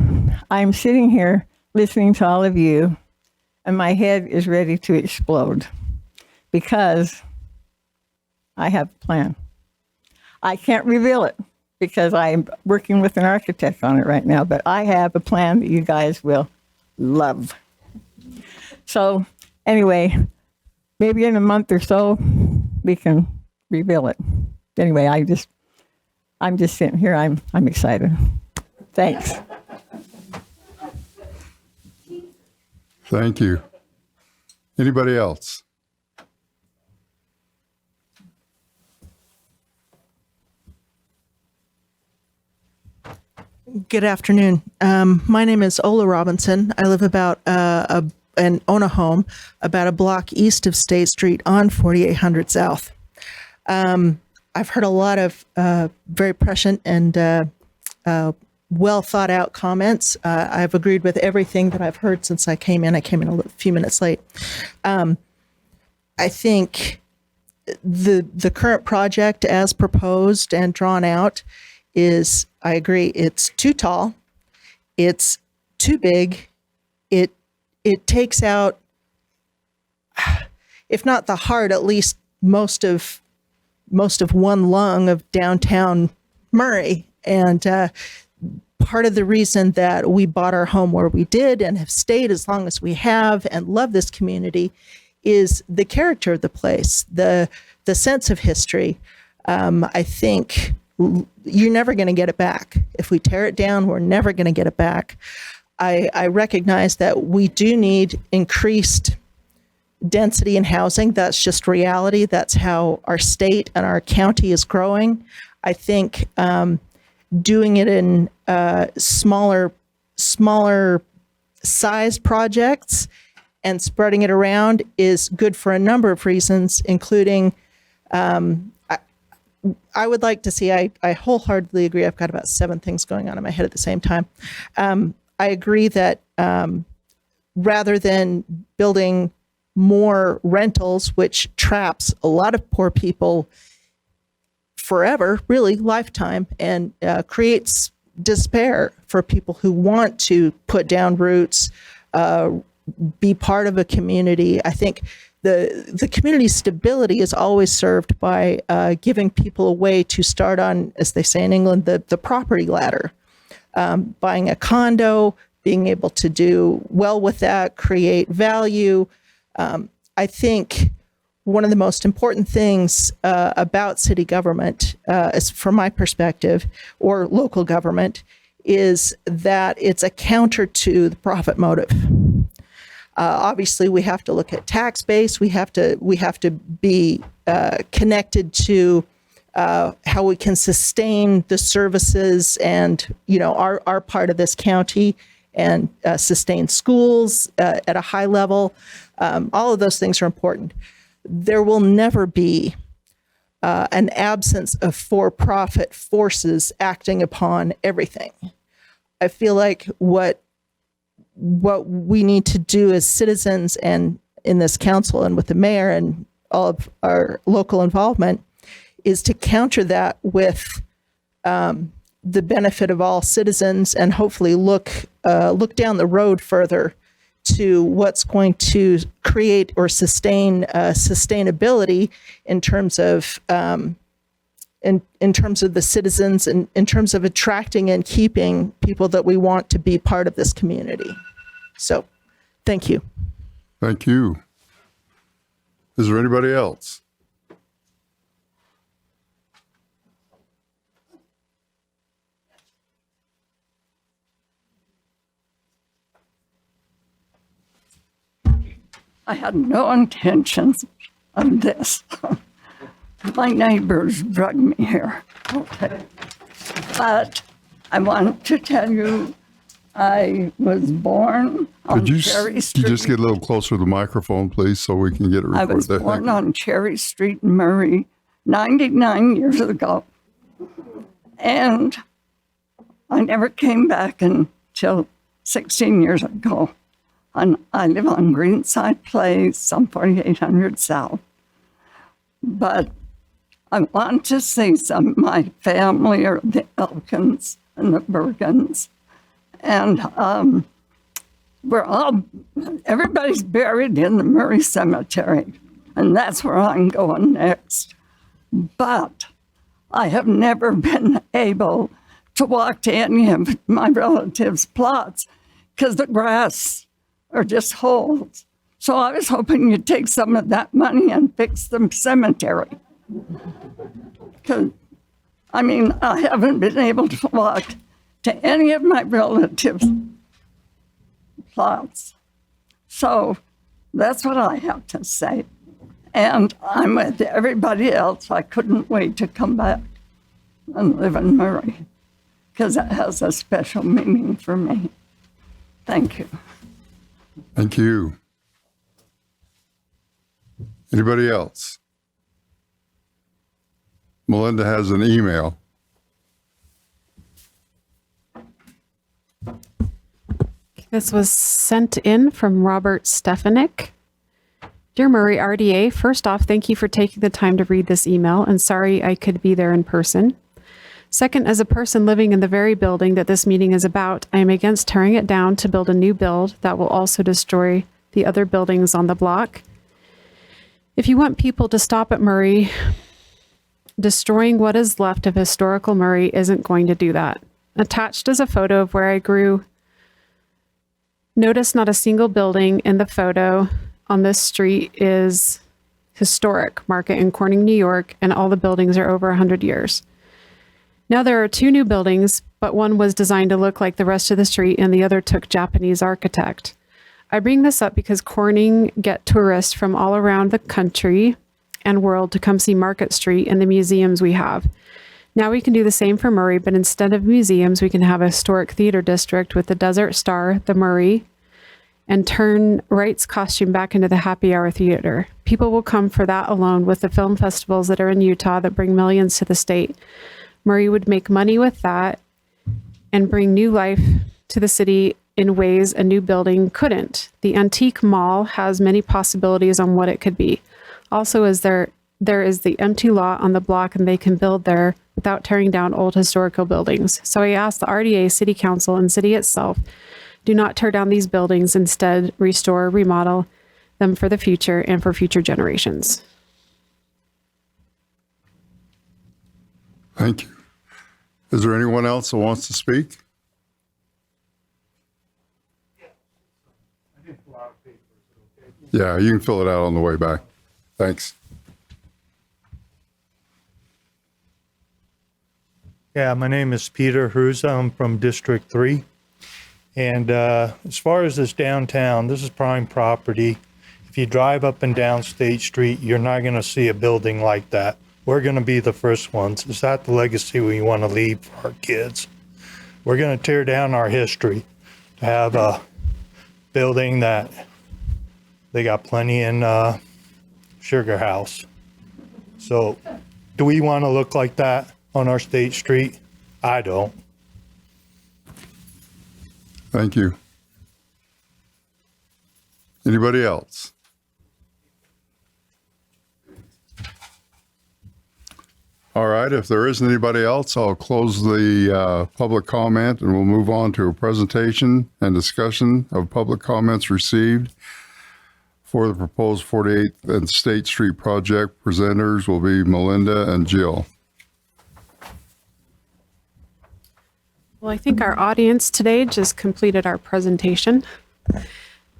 I'm sitting here listening to all of you, and my head is ready to explode, because I have a plan. I can't reveal it because I'm working with an architect on it right now, but I have a plan that you guys will love. So anyway, maybe in a month or so, we can reveal it. Anyway, I'm just sitting here. I'm excited. Thanks. Thank you. Anybody else? Good afternoon. My name is Ola Robinson. I live about and own a home about a block east of State Street on 4800 South. I've heard a lot of very prescient and well thought out comments. I've agreed with everything that I've heard since I came in. I came in a few minutes late. I think the current project as proposed and drawn out is, I agree, it's too tall, it's too big, it takes out, if not the heart, at least most of one lung of downtown Murray. And part of the reason that we bought our home where we did and have stayed as long as we have and love this community is the character of the place, the sense of history. I think you're never going to get it back. If we tear it down, we're never going to get it back. I recognize that we do need increased density in housing. That's just reality. That's how our state and our county is growing. I think doing it in smaller sized projects and spreading it around is good for a number of reasons, including I would like to see, I wholeheartedly agree. I've got about 7 things going on in my head at the same time. I agree that rather than building more rentals, which traps a lot of poor people forever, really lifetime, and creates despair for people who want to put down roots, be part of a community. I think the community stability is always served by giving people a way to start on, as they say in England, the property ladder. Buying a condo, being able to do well with that, create value. I think one of the most important things about city government, as from my perspective, or local government, is that it's a counter to the profit motive. Obviously, we have to look at tax base. We have to be connected to how we can sustain the services and our part of this county and sustain schools at a high level. All of those things are important. There will never be an absence of for-profit forces acting upon everything. I feel like what we need to do as citizens and in this council and with the mayor and all of our local involvement is to counter that with the benefit of all citizens and hopefully look down the road further to what's going to create or sustain sustainability in terms of in terms of the citizens and in terms of attracting and keeping people that we want to be part of this community. So, thank you. Thank you. Is there anybody else? I had no intentions of this. My neighbors drug me here. Okay. But I want to tell you, I was born on Cherry Street. Could you just get a little closer to the microphone, please, so we can get it recorded? I was born on Cherry Street in Murray 99 years ago. And I never came back until 16 years ago. And I live on Greenside Place, on 4800 South. But I want to see some of my family are the Elkins and the Bergens. And everybody's buried in the Murray Cemetery. And that's where I'm going next. But I have never been able to walk to any of my relatives' plots because the grass are just holes. So I was hoping you'd take some of that money and fix the cemetery. Because, I mean, I haven't been able to walk to any of my relatives' plots. So that's what I have to say. And I'm with everybody else. I couldn't wait to come back and live in Murray because it has a special meaning for me. Thank you. Thank you. Anybody else? Melinda has an email. This was sent in from Robert Stefanik. Dear Murray RDA, first off, thank you for taking the time to read this email, and sorry I could be there in person. Second, as a person living in the very building that this meeting is about, I am against tearing it down to build a new build that will also destroy the other buildings on the block. If you want people to stop at Murray, destroying what is left of historical Murray isn't going to do that. Attached is a photo of where I grew. Notice not a single building in the photo on this street is historic. Market in Corning, New York, and all the buildings are over 100 years. Now there are two new buildings, but one was designed to look like the rest of the street and the other took Japanese architect. I bring this up because Corning get tourists from all around the country and world to come see Market Street and the museums we have. Now we can do the same for Murray, but instead of museums, we can have a historic theater district with the Desert Star, the Murray, and turn Wright's costume back into the Happy Hour Theater. People will come for that alone with the film festivals that are in Utah that bring millions to the state. Murray would make money with that and bring new life to the city in ways a new building couldn't. The antique mall has many possibilities on what it could be. Also, as there is the empty lot on the block and they can build there without tearing down old historical buildings. So I asked the RDA, City Council, and City itself, do not tear down these buildings, instead restore, remodel them for the future and for future generations. Thank you. Is there anyone else that wants to speak? Yeah, you can fill it out on the way back. Thanks. Yeah, my name is Peter Hruza. I'm from District 3. And as far as this downtown, this is prime property. If you drive up and down State Street, you're not going to see a building like that. We're going to be the first ones. Is that the legacy we want to leave for our kids? We're going to tear down our history to have a building that they got plenty in Sugar House. So Do we want to look like that on our state street? I don't. Thank you. Anybody else? All right, if there isn't anybody else, I'll close the public comment and we'll move on to a presentation and discussion of public comments received for the proposed 48th and State Street project. Presenters will be Melinda and Jill. Well, I think our audience today just completed our presentation.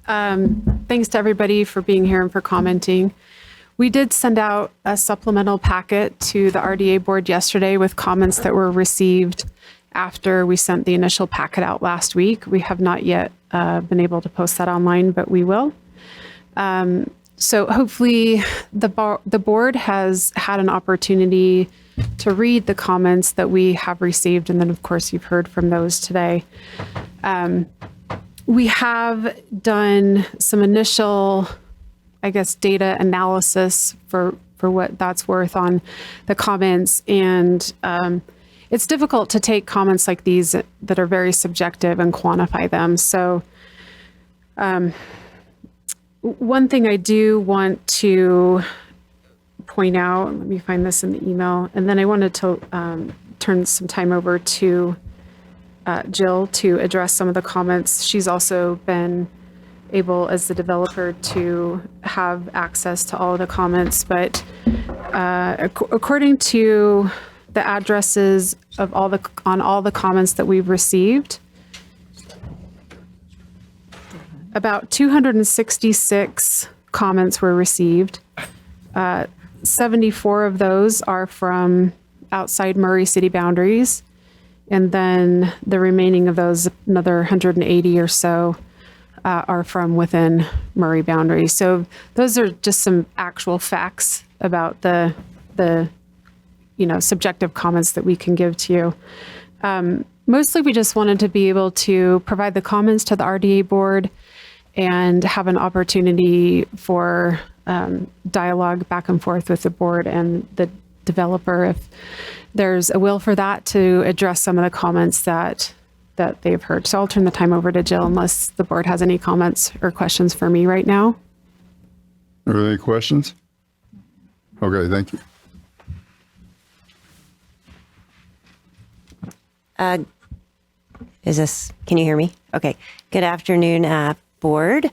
Thanks to everybody for being here and for commenting. We did send out a supplemental packet to the RDA board yesterday with comments that were received after we sent the initial packet out last week. We have not yet been able to post that online, but we will. So hopefully the board has had an opportunity to read the comments that we have received. And then of course you've heard from those today. We have done some initial, I guess, data analysis for what that's worth on the comments. And it's difficult to take comments like these that are very subjective and quantify them. So one thing I do want to point out, let me find this in the email, and then I wanted to turn some time over to Jill to address some of the comments. She's also been able, as the developer, to have access to all of the comments, but according to the addresses of all the comments that we've received, about 266 comments were received. 74 of those are from outside Murray city boundaries. And then the remaining of those, another 180 or so, are from within Murray boundaries. So those are just some actual facts about the subjective comments that we can give to you. Mostly we just wanted to be able to provide the comments to the RDA board and have an opportunity for dialogue back and forth with the board and the developer if there's a will for that, to address some of the comments that they've heard. So I'll turn the time over to Jill unless the board has any comments or questions for me right now. Are there any questions? Okay, thank you. Can you hear me? Okay. Good afternoon, board.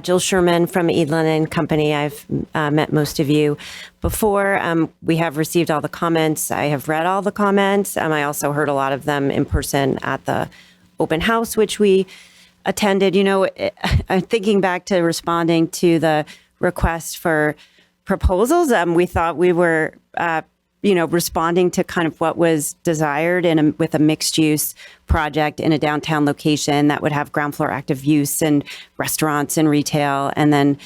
Jill Sherman from Edlin and Company. I've met most of you before. We have received all the comments. I have read all the comments. I also heard a lot of them in person at the open house, which we attended. I'm thinking back to responding to the request for proposals. We thought we were responding to kind of what was desired with a mixed use project in a downtown location that would have ground floor active use and restaurants and retail, and then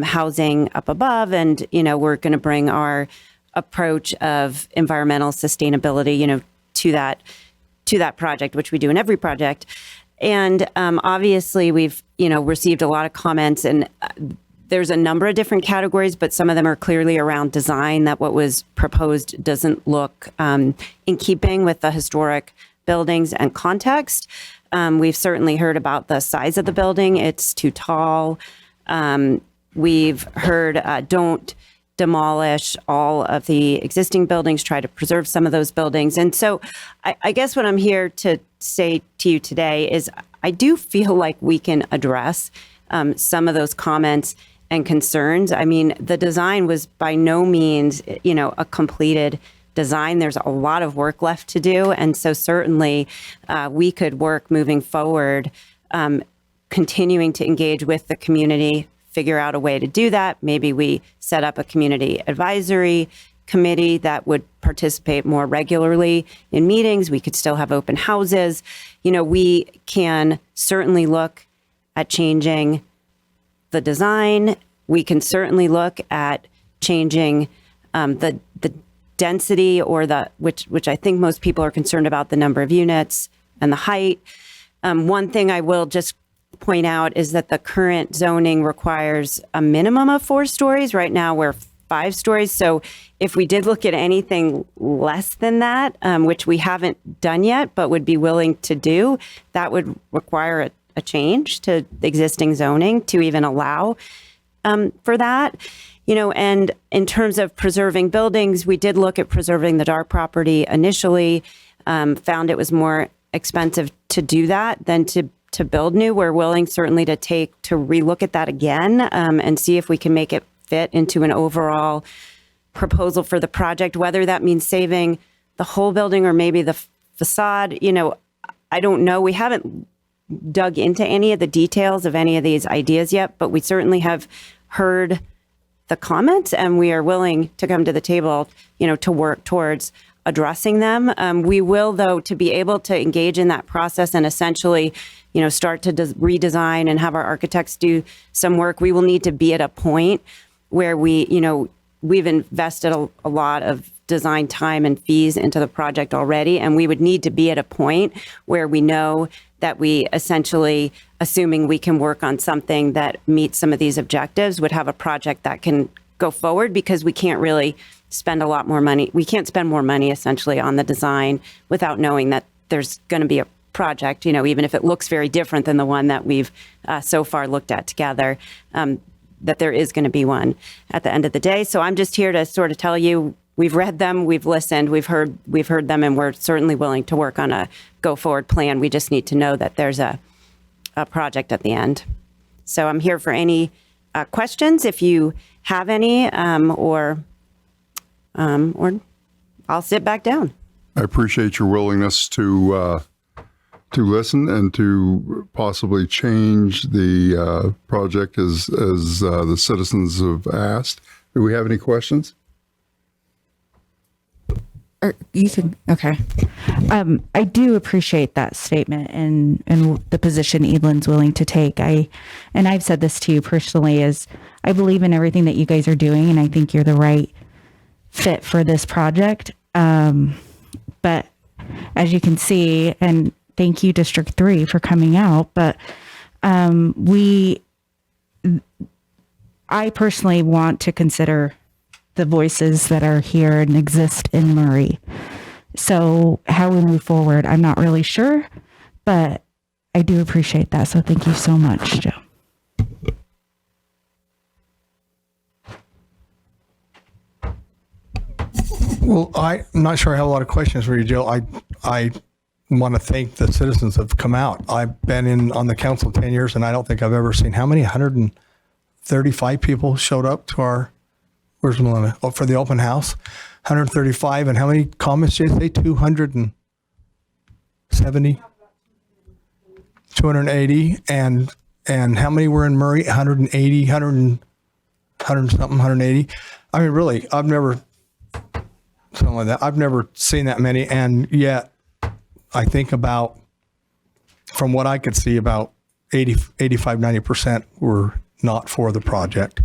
housing up above. And, we're going to bring our approach of environmental sustainability, to that project, which we do in every project. And obviously we've, received a lot of comments, and there's a number of different categories, but some of them are clearly around design, that what was proposed doesn't look in keeping with the historic buildings and context. We've certainly heard about the size of the building. It's too tall. We've heard don't demolish all of the existing buildings, try to preserve some of those buildings. And so I guess what I'm here to say to you today is I do feel like we can address some of those comments and concerns. I mean, the design was by no means, a completed design. There's a lot of work left to do. And so certainly we could work moving forward, continuing to engage with the community, figure out a way to do that. Maybe we set up a community advisory committee that would participate more regularly in meetings. We could still have open houses. We can certainly look at changing the design. We can certainly look at changing the density, or which I think most people are concerned about, the number of units and the height. One thing I will just point out is that the current zoning requires a minimum of 4 stories. Right now we're 5 stories. So if we did look at anything less than that, which we haven't done yet, but would be willing to do, that would require a change to existing zoning to even allow for that. You know, and in terms of preserving buildings, we did look at preserving the dark property initially, found it was more expensive to do that than to build new. We're willing certainly to relook at that again and see if we can make it fit into an overall proposal for the project, whether that means saving the whole building or maybe the facade. You know, I don't know. We haven't dug into any of the details of any of these ideas yet, but we certainly have heard the comments and we are willing to come to the table, you know, to work towards addressing them. We will, though, to be able to engage in that process and essentially, you know, start to redesign and have our architects do some work, we will need to be at a point where we, you know, we've invested a lot of design time and fees into the project already, and we would need to be at a point where we know that we essentially, assuming we can work on something that meets some of these objectives, would have a project that can go forward, because we can't really spend a lot more money. We can't spend more money essentially on the design without knowing that there's going to be a project, you know, even if it looks very different than the one that we've so far looked at together, that there is going to be one at the end of the day. So I'm just here to sort of tell you, we've read them, we've listened, we've heard them, and we're certainly willing to work on a go forward plan. We just need to know that there's a project at the end. So I'm here for any questions if you have any, or I'll sit back down. I appreciate your willingness to listen and to possibly change the project as the citizens have asked. Do we have any questions? You can, okay. I do appreciate that statement and the position Evelyn's willing to take. And I've said this to you personally, is I believe in everything that you guys are doing, and I think you're the right fit for this project. But as you can see, and thank you, District 3, for coming out, but I personally want to consider the voices that are here and exist in Murray. So how we move forward, I'm not really sure, but I do appreciate that. So thank you so much, Joe. Well, I'm not sure I have a lot of questions for you, Jill. I want to thank the citizens that have come out. I've been on the council 10 years, and I don't think I've ever seen how many 135 people showed up to our, where's Melinda? Oh, for the open house. 135, and how many comments did you say? 270? 280, and how many were in Murray? 180, 100 something, 180. I mean, really, I've never, something like that. I've never seen that many, and yet I think about, from what I could see, about 85, 90% were not for the project.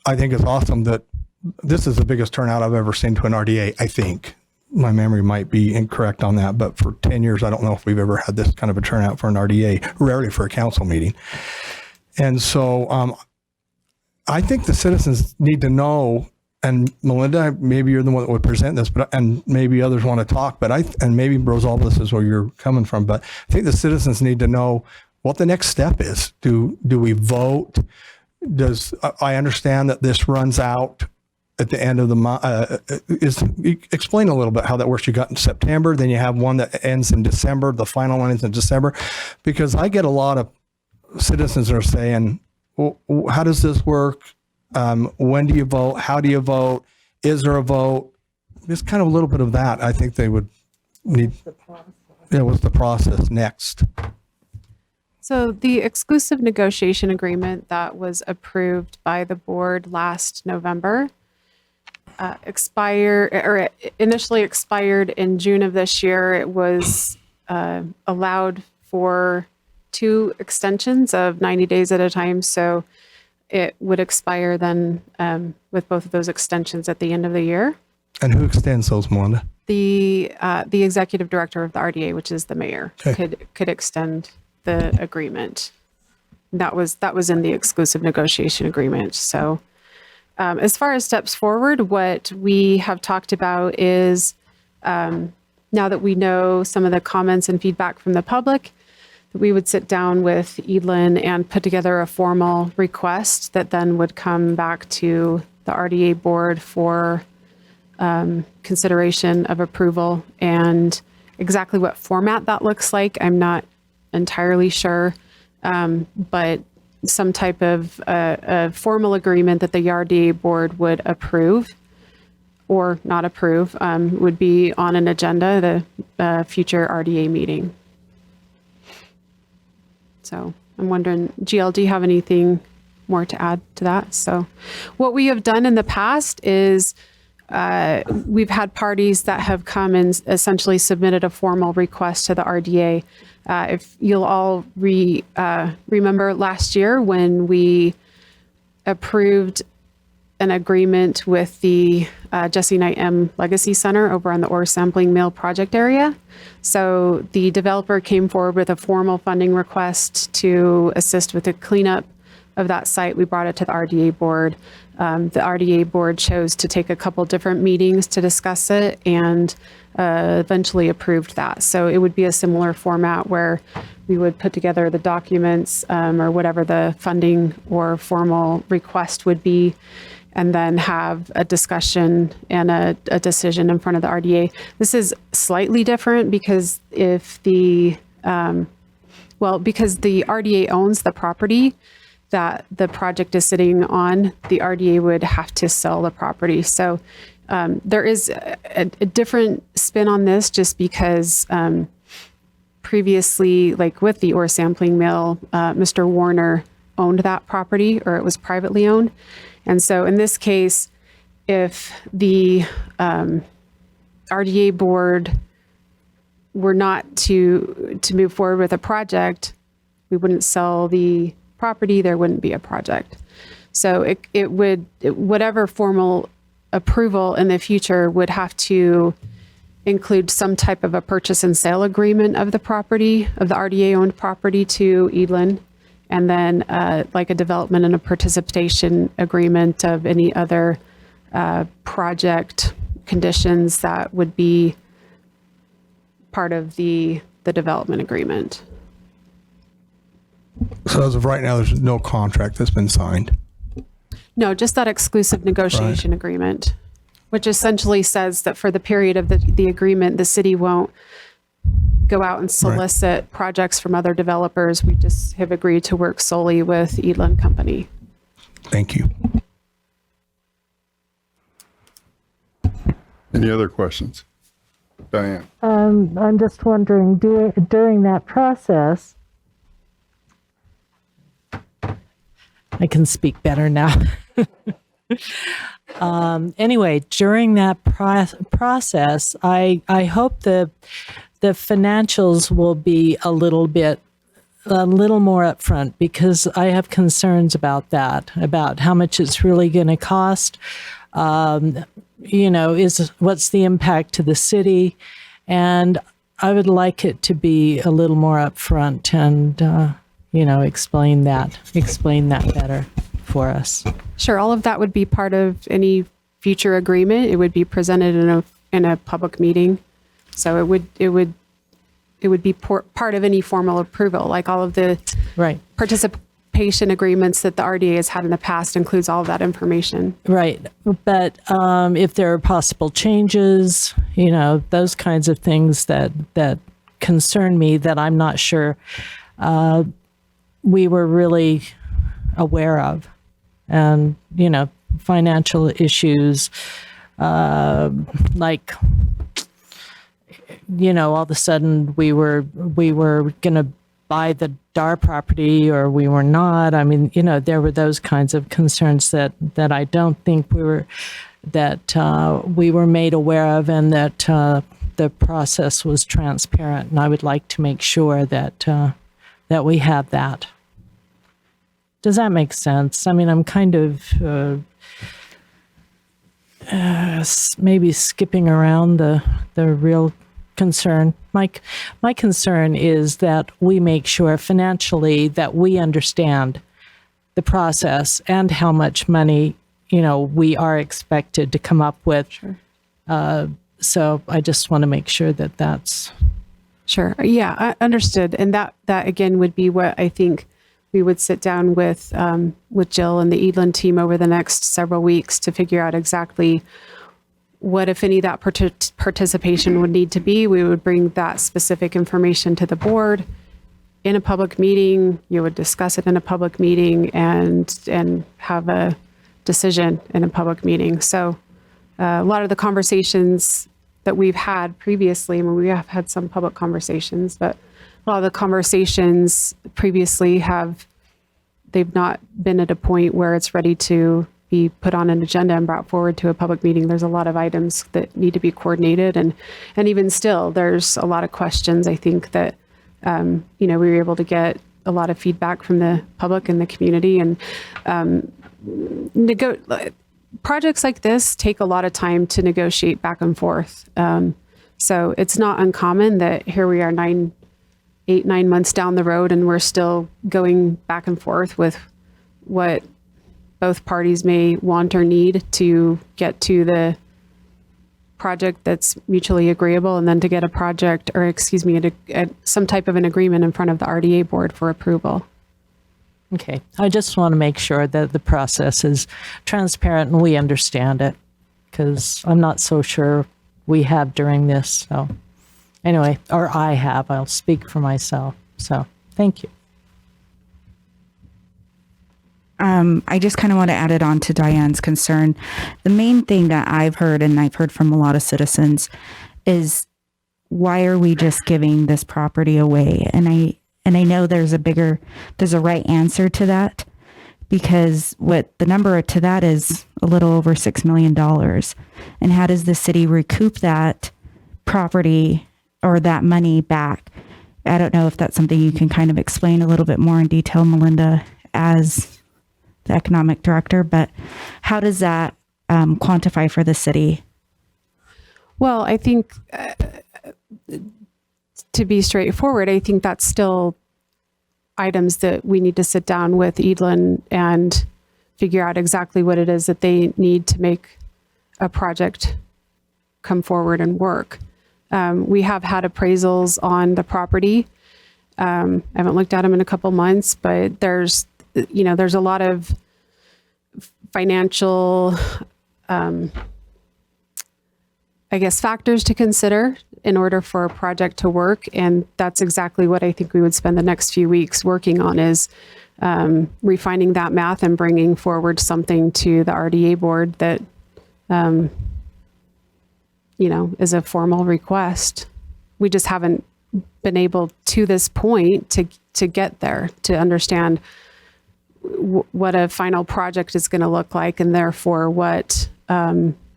I think it's awesome that this is the biggest turnout I've ever seen to an RDA, I think. My memory might be incorrect on that, but for 10 years, I don't know if we've ever had this kind of a turnout for an RDA, rarely for a council meeting. And so I think the citizens need to know, and Melinda, maybe you're the one that would present this, but and maybe others want to talk, but and maybe Rosalba is where you're coming from, but I think the citizens need to know what the next step is. Do we vote? I understand that this runs out at the end of the month. Explain a little bit how that works. You got in September, then you have one that ends in December. The final one ends in December, because I get a lot of citizens that are saying, well, how does this work? When do you vote? How do you vote? Is there a vote? Just kind of a little bit of that. I think they would need. What's the process next? So the exclusive negotiation agreement that was approved by the board last November initially expired in June of this year. It was allowed for 2 extensions of 90 days at a time. So it would expire then with both of those extensions at the end of the year. And who extends those, Melinda? The executive director of the RDA, which is the mayor, could extend the agreement. That was in the exclusive negotiation agreement. So As far as steps forward, what we have talked about is now that we know some of the comments and feedback from the public, that we would sit down with Edlin and put together a formal request that then would come back to the RDA board for consideration of approval. And exactly what format that looks like, I'm not entirely sure, but some type of a formal agreement that the RDA board would approve or not approve would be on an agenda at a future RDA meeting. So I'm wondering, GL, do you have anything more to add to that? So what we have done in the past is we've had parties that have come and essentially submitted a formal request to the RDA. If you'll all remember last year when we approved an agreement with the Jesse Knight M Legacy Center over on the ore sampling mill project area. So the developer came forward with a formal funding request to assist with the cleanup of that site. We brought it to the RDA board. The RDA board chose to take a couple different meetings to discuss it and eventually approved that. So it would be a similar format where we would put together the documents or whatever the funding or formal request would be, and then have a discussion and a decision in front of the RDA. This is slightly different because if the, because the RDA owns the property that the project is sitting on, the RDA would have to sell the property. So there is a different spin on this just because previously, like with the ore sampling mill, Mr. Warner owned that property, or it was privately owned. And so in this case, if the RDA board were not to move forward with a project, we wouldn't sell the property, there wouldn't be a project. So it would, whatever formal approval in the future would have to include some type of a purchase and sale agreement of the property, of the RDA owned property to Edlin, and then like a development and a participation agreement of any other project conditions that would be part of the development agreement. So as of right now, there's no contract that's been signed. No, just that exclusive negotiation agreement, which essentially says that for the period of the agreement, the city won't go out and solicit projects from other developers. We just have agreed to work solely with Edlin Company. Thank you. Any other questions? Diane? I'm just wondering, during that process, I can speak better now. Anyway, during that process, I hope the financials will be a little more upfront, because I have concerns about that, about how much it's really going to cost. What's the impact to the city? And I would like it to be a little more upfront and, explain that better for us. Sure. All of that would be part of any future agreement. It would be presented in a public meeting. So it would be part of any formal approval, like all of the participation agreements that the RDA has had in the past includes all of that information. Right. But if there are possible changes, those kinds of things that concern me that I'm not sure we were really aware of. And, financial issues, like, all of a sudden we were going to buy the DAR property, or we were not. I mean, there were those kinds of concerns that I don't think we were made aware of, and that the process was transparent. And I would like to make sure that we have that. Does that make sense? I mean, I'm kind of maybe skipping around the real concern. My concern is that we make sure financially that we understand the process and how much money we are expected to come up with. Sure. So I just want to make sure that that's. Sure. Yeah, I understood. And that again would be what I think we would sit down with Jill and the Edlin team over the next several weeks to figure out exactly what, if any, that participation would need to be. We would bring that specific information to the board in a public meeting. You would discuss it in a public meeting and have a decision in a public meeting. So a lot of the conversations that we've had previously, I mean, we have had some public conversations, but a lot of the conversations previously they've not been at a point where it's ready to be put on an agenda and brought forward to a public meeting. There's a lot of items that need to be coordinated, and even still, there's a lot of questions. I think that we were able to get a lot of feedback from the public and the community, and projects like this take a lot of time to negotiate back and forth. So it's not uncommon that here we are 9 months down the road and we're still going back and forth with what both parties may want or need to get to the project that's mutually agreeable, and then to get a project, or some type of an agreement in front of the RDA board for approval. Okay. I just want to make sure that the process is transparent and we understand it, because I'm not so sure we have during this. So anyway, or I'll speak for myself. So thank you. I just kind of want to add it on to Diane's concern. The main thing that I've heard, and I've heard from a lot of citizens, is why are we just giving this property away? And I know there's a right answer to that, because what the number to that is a little over $6 million. And how does the city recoup that property or that money back? I don't know if that's something you can kind of explain a little bit more in detail, Melinda, as the economic director, but how does that quantify for the city? Well, I think to be straightforward, I think that's still items that we need to sit down with Edlin and figure out exactly what it is that they need to make a project come forward and work. We have had appraisals on the property. I haven't looked at them in a couple months, but there's a lot of financial, factors to consider in order for a project to work. And that's exactly what I think we would spend the next few weeks working on, is refining that math and bringing forward something to the RDA board that, is a formal request. We just haven't been able to this point to get there, to understand what a final project is going to look like, and therefore what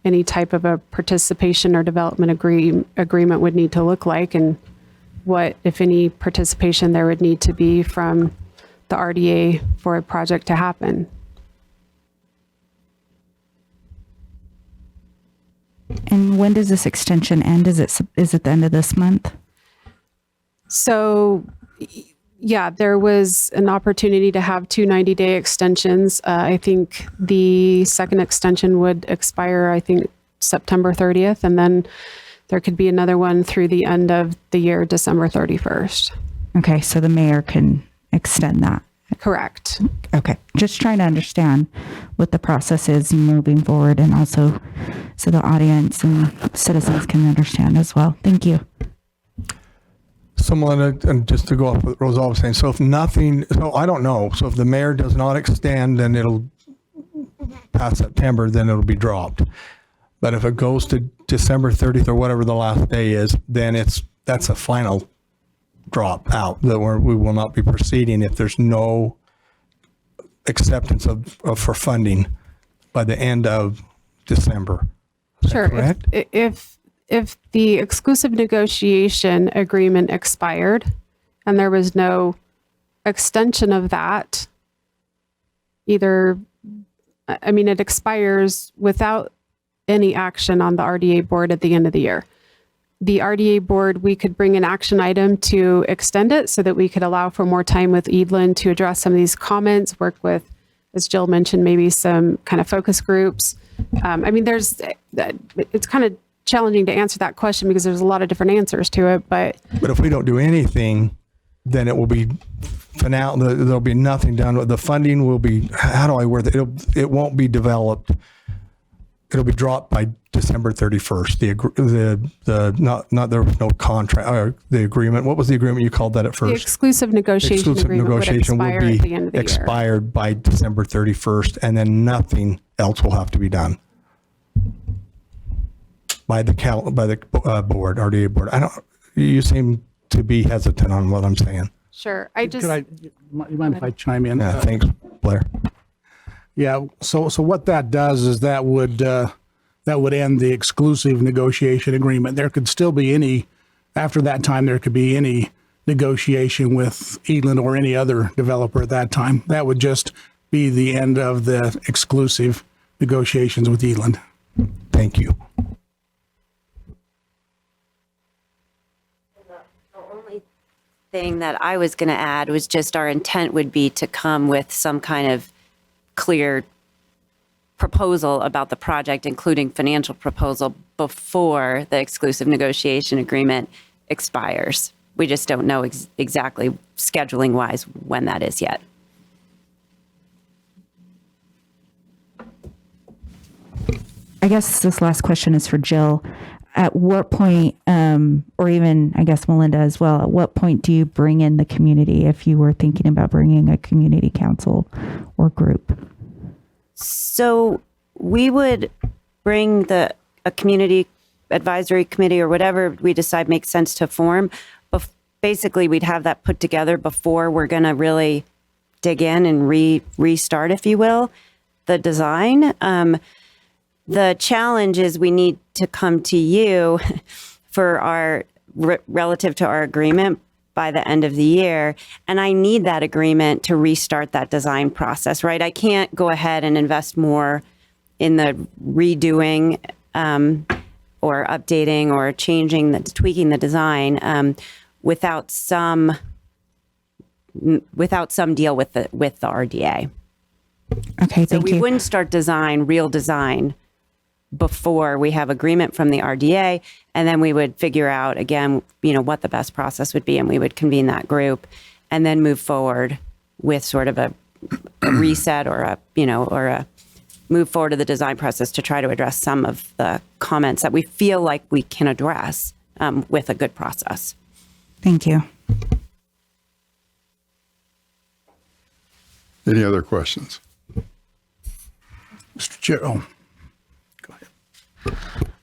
any type of a participation or development agreement would need to look like, and what, if any, participation there would need to be from the RDA for a project to happen. And when does this extension end? Is it the end of this month? So, yeah, there was an opportunity to have 2 90-day extensions. I think the second extension would expire, September 30th, and then there could be another one through the end of the year, December 31st. Okay, so the mayor can extend that. Correct. Okay, just trying to understand what the process is moving forward, and also so the audience and citizens can understand as well. Thank you. So Melinda, and just to go off what Rosal was saying, so if I don't know. So if the mayor does not extend, then it'll past September, then it'll be dropped. But if it goes to December 30th or whatever the last day is, then that's a final drop out, that we will not be proceeding if there's no acceptance for funding by the end of December. Is that correct? If the exclusive negotiation agreement expired and there was no extension of that, it expires without any action on the RDA board at the end of the year. The RDA board, we could bring an action item to extend it so that we could allow for more time with Edlin to address some of these comments, work with as Jill mentioned, maybe some kind of focus groups. I mean, it's kind of challenging to answer that question because there's a lot of different answers to it. But if we don't do anything, then it will be there'll be nothing done. The funding will be, how do I word it? It won't be developed. It'll be dropped by December 31st. There was no contract, the agreement. What was the agreement you called that at first? The exclusive negotiation agreement would expire at the end of the year. Expired by December 31st, and then nothing else will have to be done by the board, RDA board. You seem to be hesitant on what I'm saying. Sure. You mind if I chime in? Yeah, thanks, Blair. Yeah. So what that does is that would end the exclusive negotiation agreement. There could still be after that time, there could be any negotiation with Eland or any other developer at that time. That would just be the end of the exclusive negotiations with Eland. Thank you. Thing that I was going to add was just our intent would be to come with some kind of clear proposal about the project, including financial proposal, before the exclusive negotiation agreement expires. We just don't know exactly scheduling wise when that is yet. I guess this last question is for Jill. At what point, or even I guess Melinda as well, at what point do you bring in the community if you were thinking about bringing a community council or group? So we would bring a community advisory committee or whatever we decide makes sense to form. Basically, we'd have that put together before we're going to really dig in and restart, if you will, the design. The challenge is we need to come to you for our relative to our agreement by the end of the year. And I need that agreement to restart that design process, right? I can't go ahead and invest more in the redoing or updating or tweaking the design without some deal with the RDA. Okay, so we wouldn't start real design, before we have agreement from the RDA, and then we would figure out again, what the best process would be, and we would convene that group, and then move forward with sort of a reset or a move forward to the design process to try to address some of the comments that we feel like we can address with a good process. Thank you. Any other questions? Mr. Chair.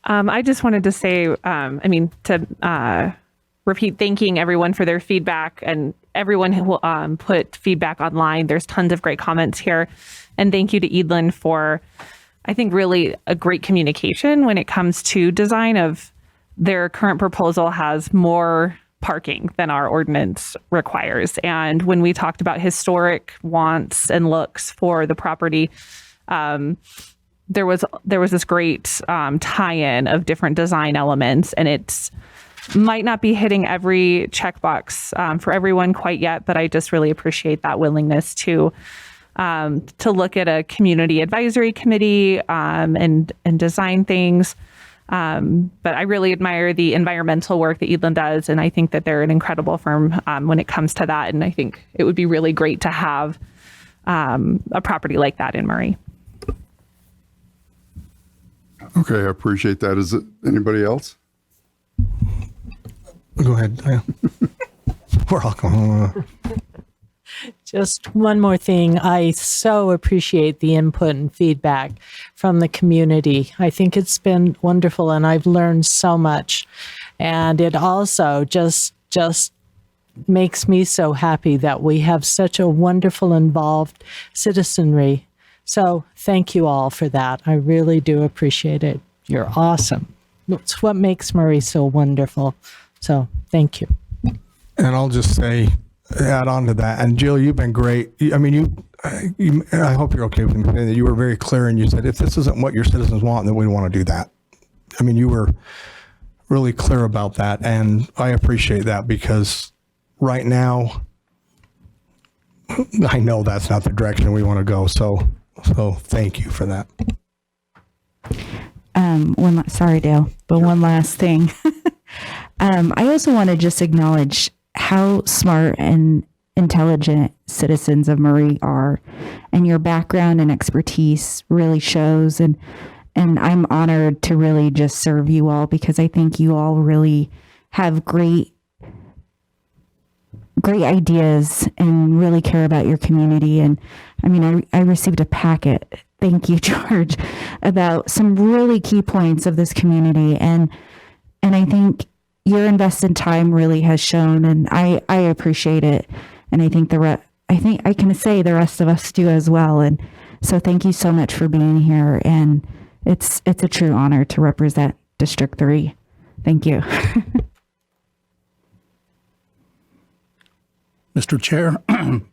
I just wanted to say, to repeat thanking everyone for their feedback and everyone who put feedback online. There's tons of great comments here. And thank you to Eland for, I think, really a great communication when it comes to design of their current proposal has more parking than our ordinance requires. And when we talked about historic wants and looks for the property, there was this great tie-in of different design elements, and it might not be hitting every checkbox for everyone quite yet, but I just really appreciate that willingness to look at a community advisory committee and design things. But I really admire the environmental work that Eland does, and I think that they're an incredible firm when it comes to that. And I think it would be really great to have a property like that in Murray. Okay, I appreciate that. Is it anybody else? Go ahead. We're all going. Just one more thing. I so appreciate the input and feedback from the community. I think it's been wonderful, and I've learned so much. And it also just makes me so happy that we have such a wonderful, involved citizenry. So thank you all for that. I really do appreciate it. You're awesome. It's what makes Murray so wonderful. So thank you. And I'll just say, add on to that. And Jill, you've been great. I mean, I hope you're okay with me saying that you were very clear, and you said, if this isn't what your citizens want, then we want to do that. I mean, you were really clear about that. And I appreciate that, because right now, I know that's not the direction we want to go. So thank you for that. Sorry, Dale, but one last thing. I also want to just acknowledge how smart and intelligent citizens of Murray are, and your background and expertise really shows. And I'm honored to really just serve you all, because I think you all really have great ideas and really care about your community. And I mean, I received a packet, thank you, George, about some really key points of this community. And I think your invested time really has shown, and I appreciate it. And I think I think I can say the rest of us do as well. And so thank you so much for being here. And it's a true honor to represent District 3. Thank you. Mr. Chair,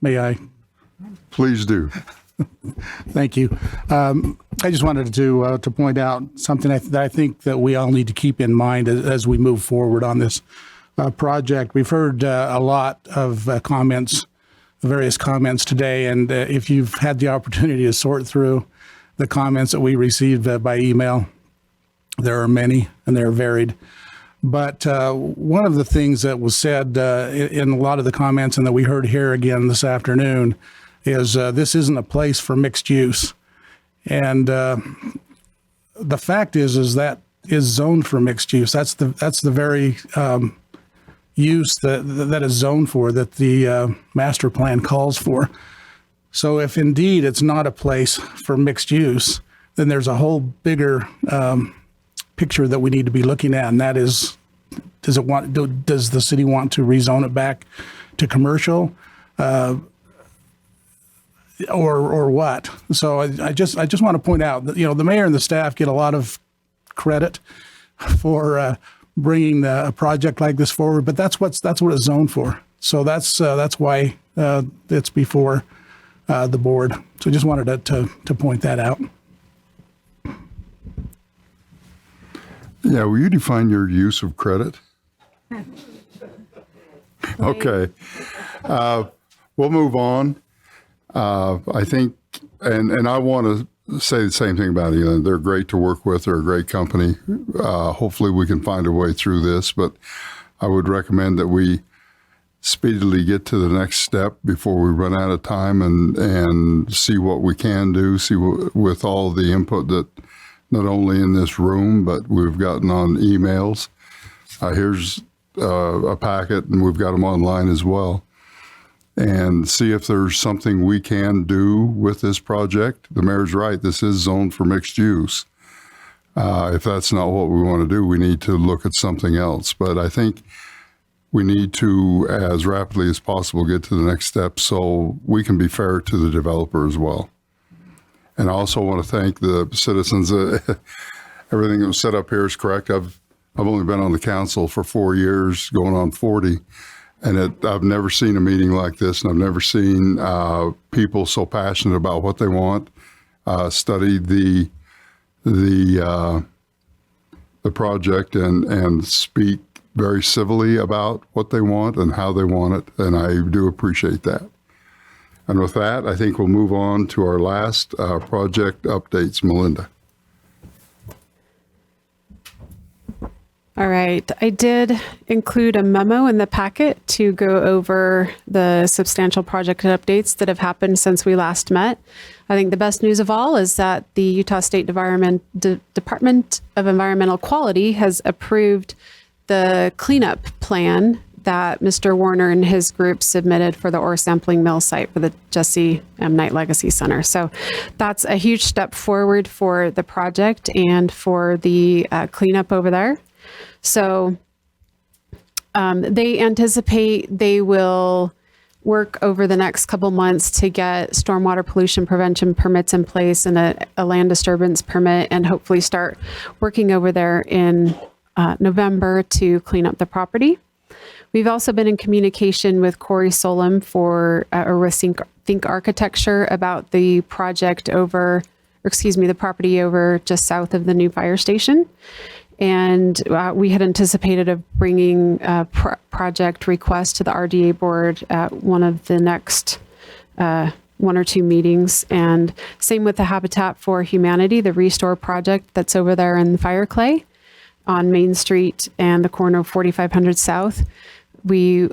may I? Please do. Thank you. I just wanted to point out something that I think that we all need to keep in mind as we move forward on this project. We've heard a lot of various comments today, and if you've had the opportunity to sort through the comments that we received by email, there are many and they're varied. But one of the things that was said in a lot of the comments, and that we heard here again this afternoon, is this isn't a place for mixed use. And the fact is that is zoned for mixed use. That's the very use that is zoned for, that the master plan calls for. So if indeed it's not a place for mixed use, then there's a whole bigger picture that we need to be looking at, and that is, does the city want to rezone it back to commercial, or what? So I just want to point out that, the mayor and the staff get a lot of credit for bringing a project like this forward, but that's what it's zoned for. So that's why it's before the board. So I just wanted to point that out. Yeah, will you define your use of credit? Okay. We'll move on. I think, and I want to say the same thing about Elan. They're great to work with. They're a great company. Hopefully we can find a way through this, but I would recommend that we speedily get to the next step before we run out of time, and see what we can do, with all the input that not only in this room, but we've gotten on emails. Here's a packet, and we've got them online as well. And see if there's something we can do with this project. The mayor's right, this is zoned for mixed use. If that's not what we want to do, we need to look at something else. But I think we need to, as rapidly as possible, get to the next step so we can be fair to the developer as well. And I also want to thank the citizens. Everything that was set up here is correct. I've only been on the council for 4 years, going on 40. And I've never seen a meeting like this, and I've never seen people so passionate about what they want, study the project, and speak very civilly about what they want and how they want it, and I do appreciate that. And with that, I think we'll move on to our last project updates. Melinda. All right. I did include a memo in the packet to go over the substantial project updates that have happened since we last met. I think the best news of all is that the Utah State Department of Environmental Quality has approved the cleanup plan that Mr. Warner and his group submitted for the ore sampling mill site for the Jesse M. Knight Legacy Center. So that's a huge step forward for the project and for the cleanup over there. So they anticipate they will work over the next couple months to get stormwater pollution prevention permits in place and a land disturbance permit, and hopefully start working over there in November to clean up the property. We've also been in communication with Corey Solem with Think Architecture about the project the property over just south of the new fire station. And we had anticipated of bringing a project request to the RDA board at one of the next one or two meetings. And same with the Habitat for Humanity, the Restore project that's over there in Fireclay on Main Street and the corner of 4500 South. We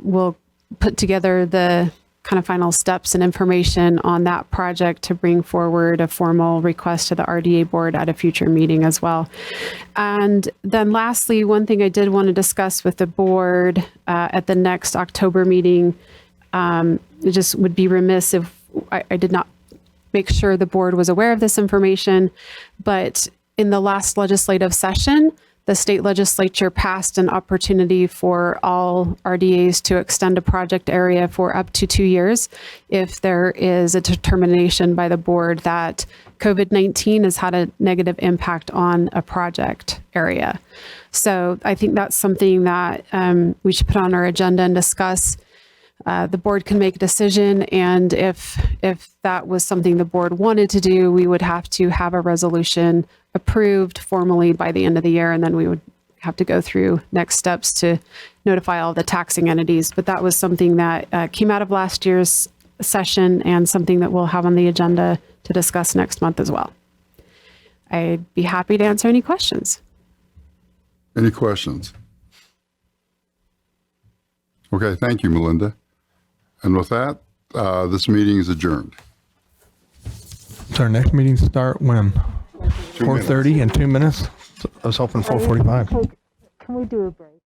will put together the kind of final steps and information on that project to bring forward a formal request to the RDA board at a future meeting as well. And then lastly, one thing I did want to discuss with the board at the next October meeting, it just would be remiss if I did not make sure the board was aware of this information, but in the last legislative session, the state legislature passed an opportunity for all RDAs to extend a project area for up to 2 years if there is a determination by the board that COVID-19 has had a negative impact on a project area. So I think that's something that we should put on our agenda and discuss. The board can make a decision, and if that was something the board wanted to do, we would have to have a resolution approved formally by the end of the year, and then we would have to go through next steps to notify all the taxing entities. But that was something that came out of last year's session and something that we'll have on the agenda to discuss next month as well. I'd be happy to answer any questions. Any questions? Okay, thank you, Melinda. And with that, this meeting is adjourned. So our next meeting start when? 4:30 in 2 minutes? I was hoping 4:45. Can we do a break?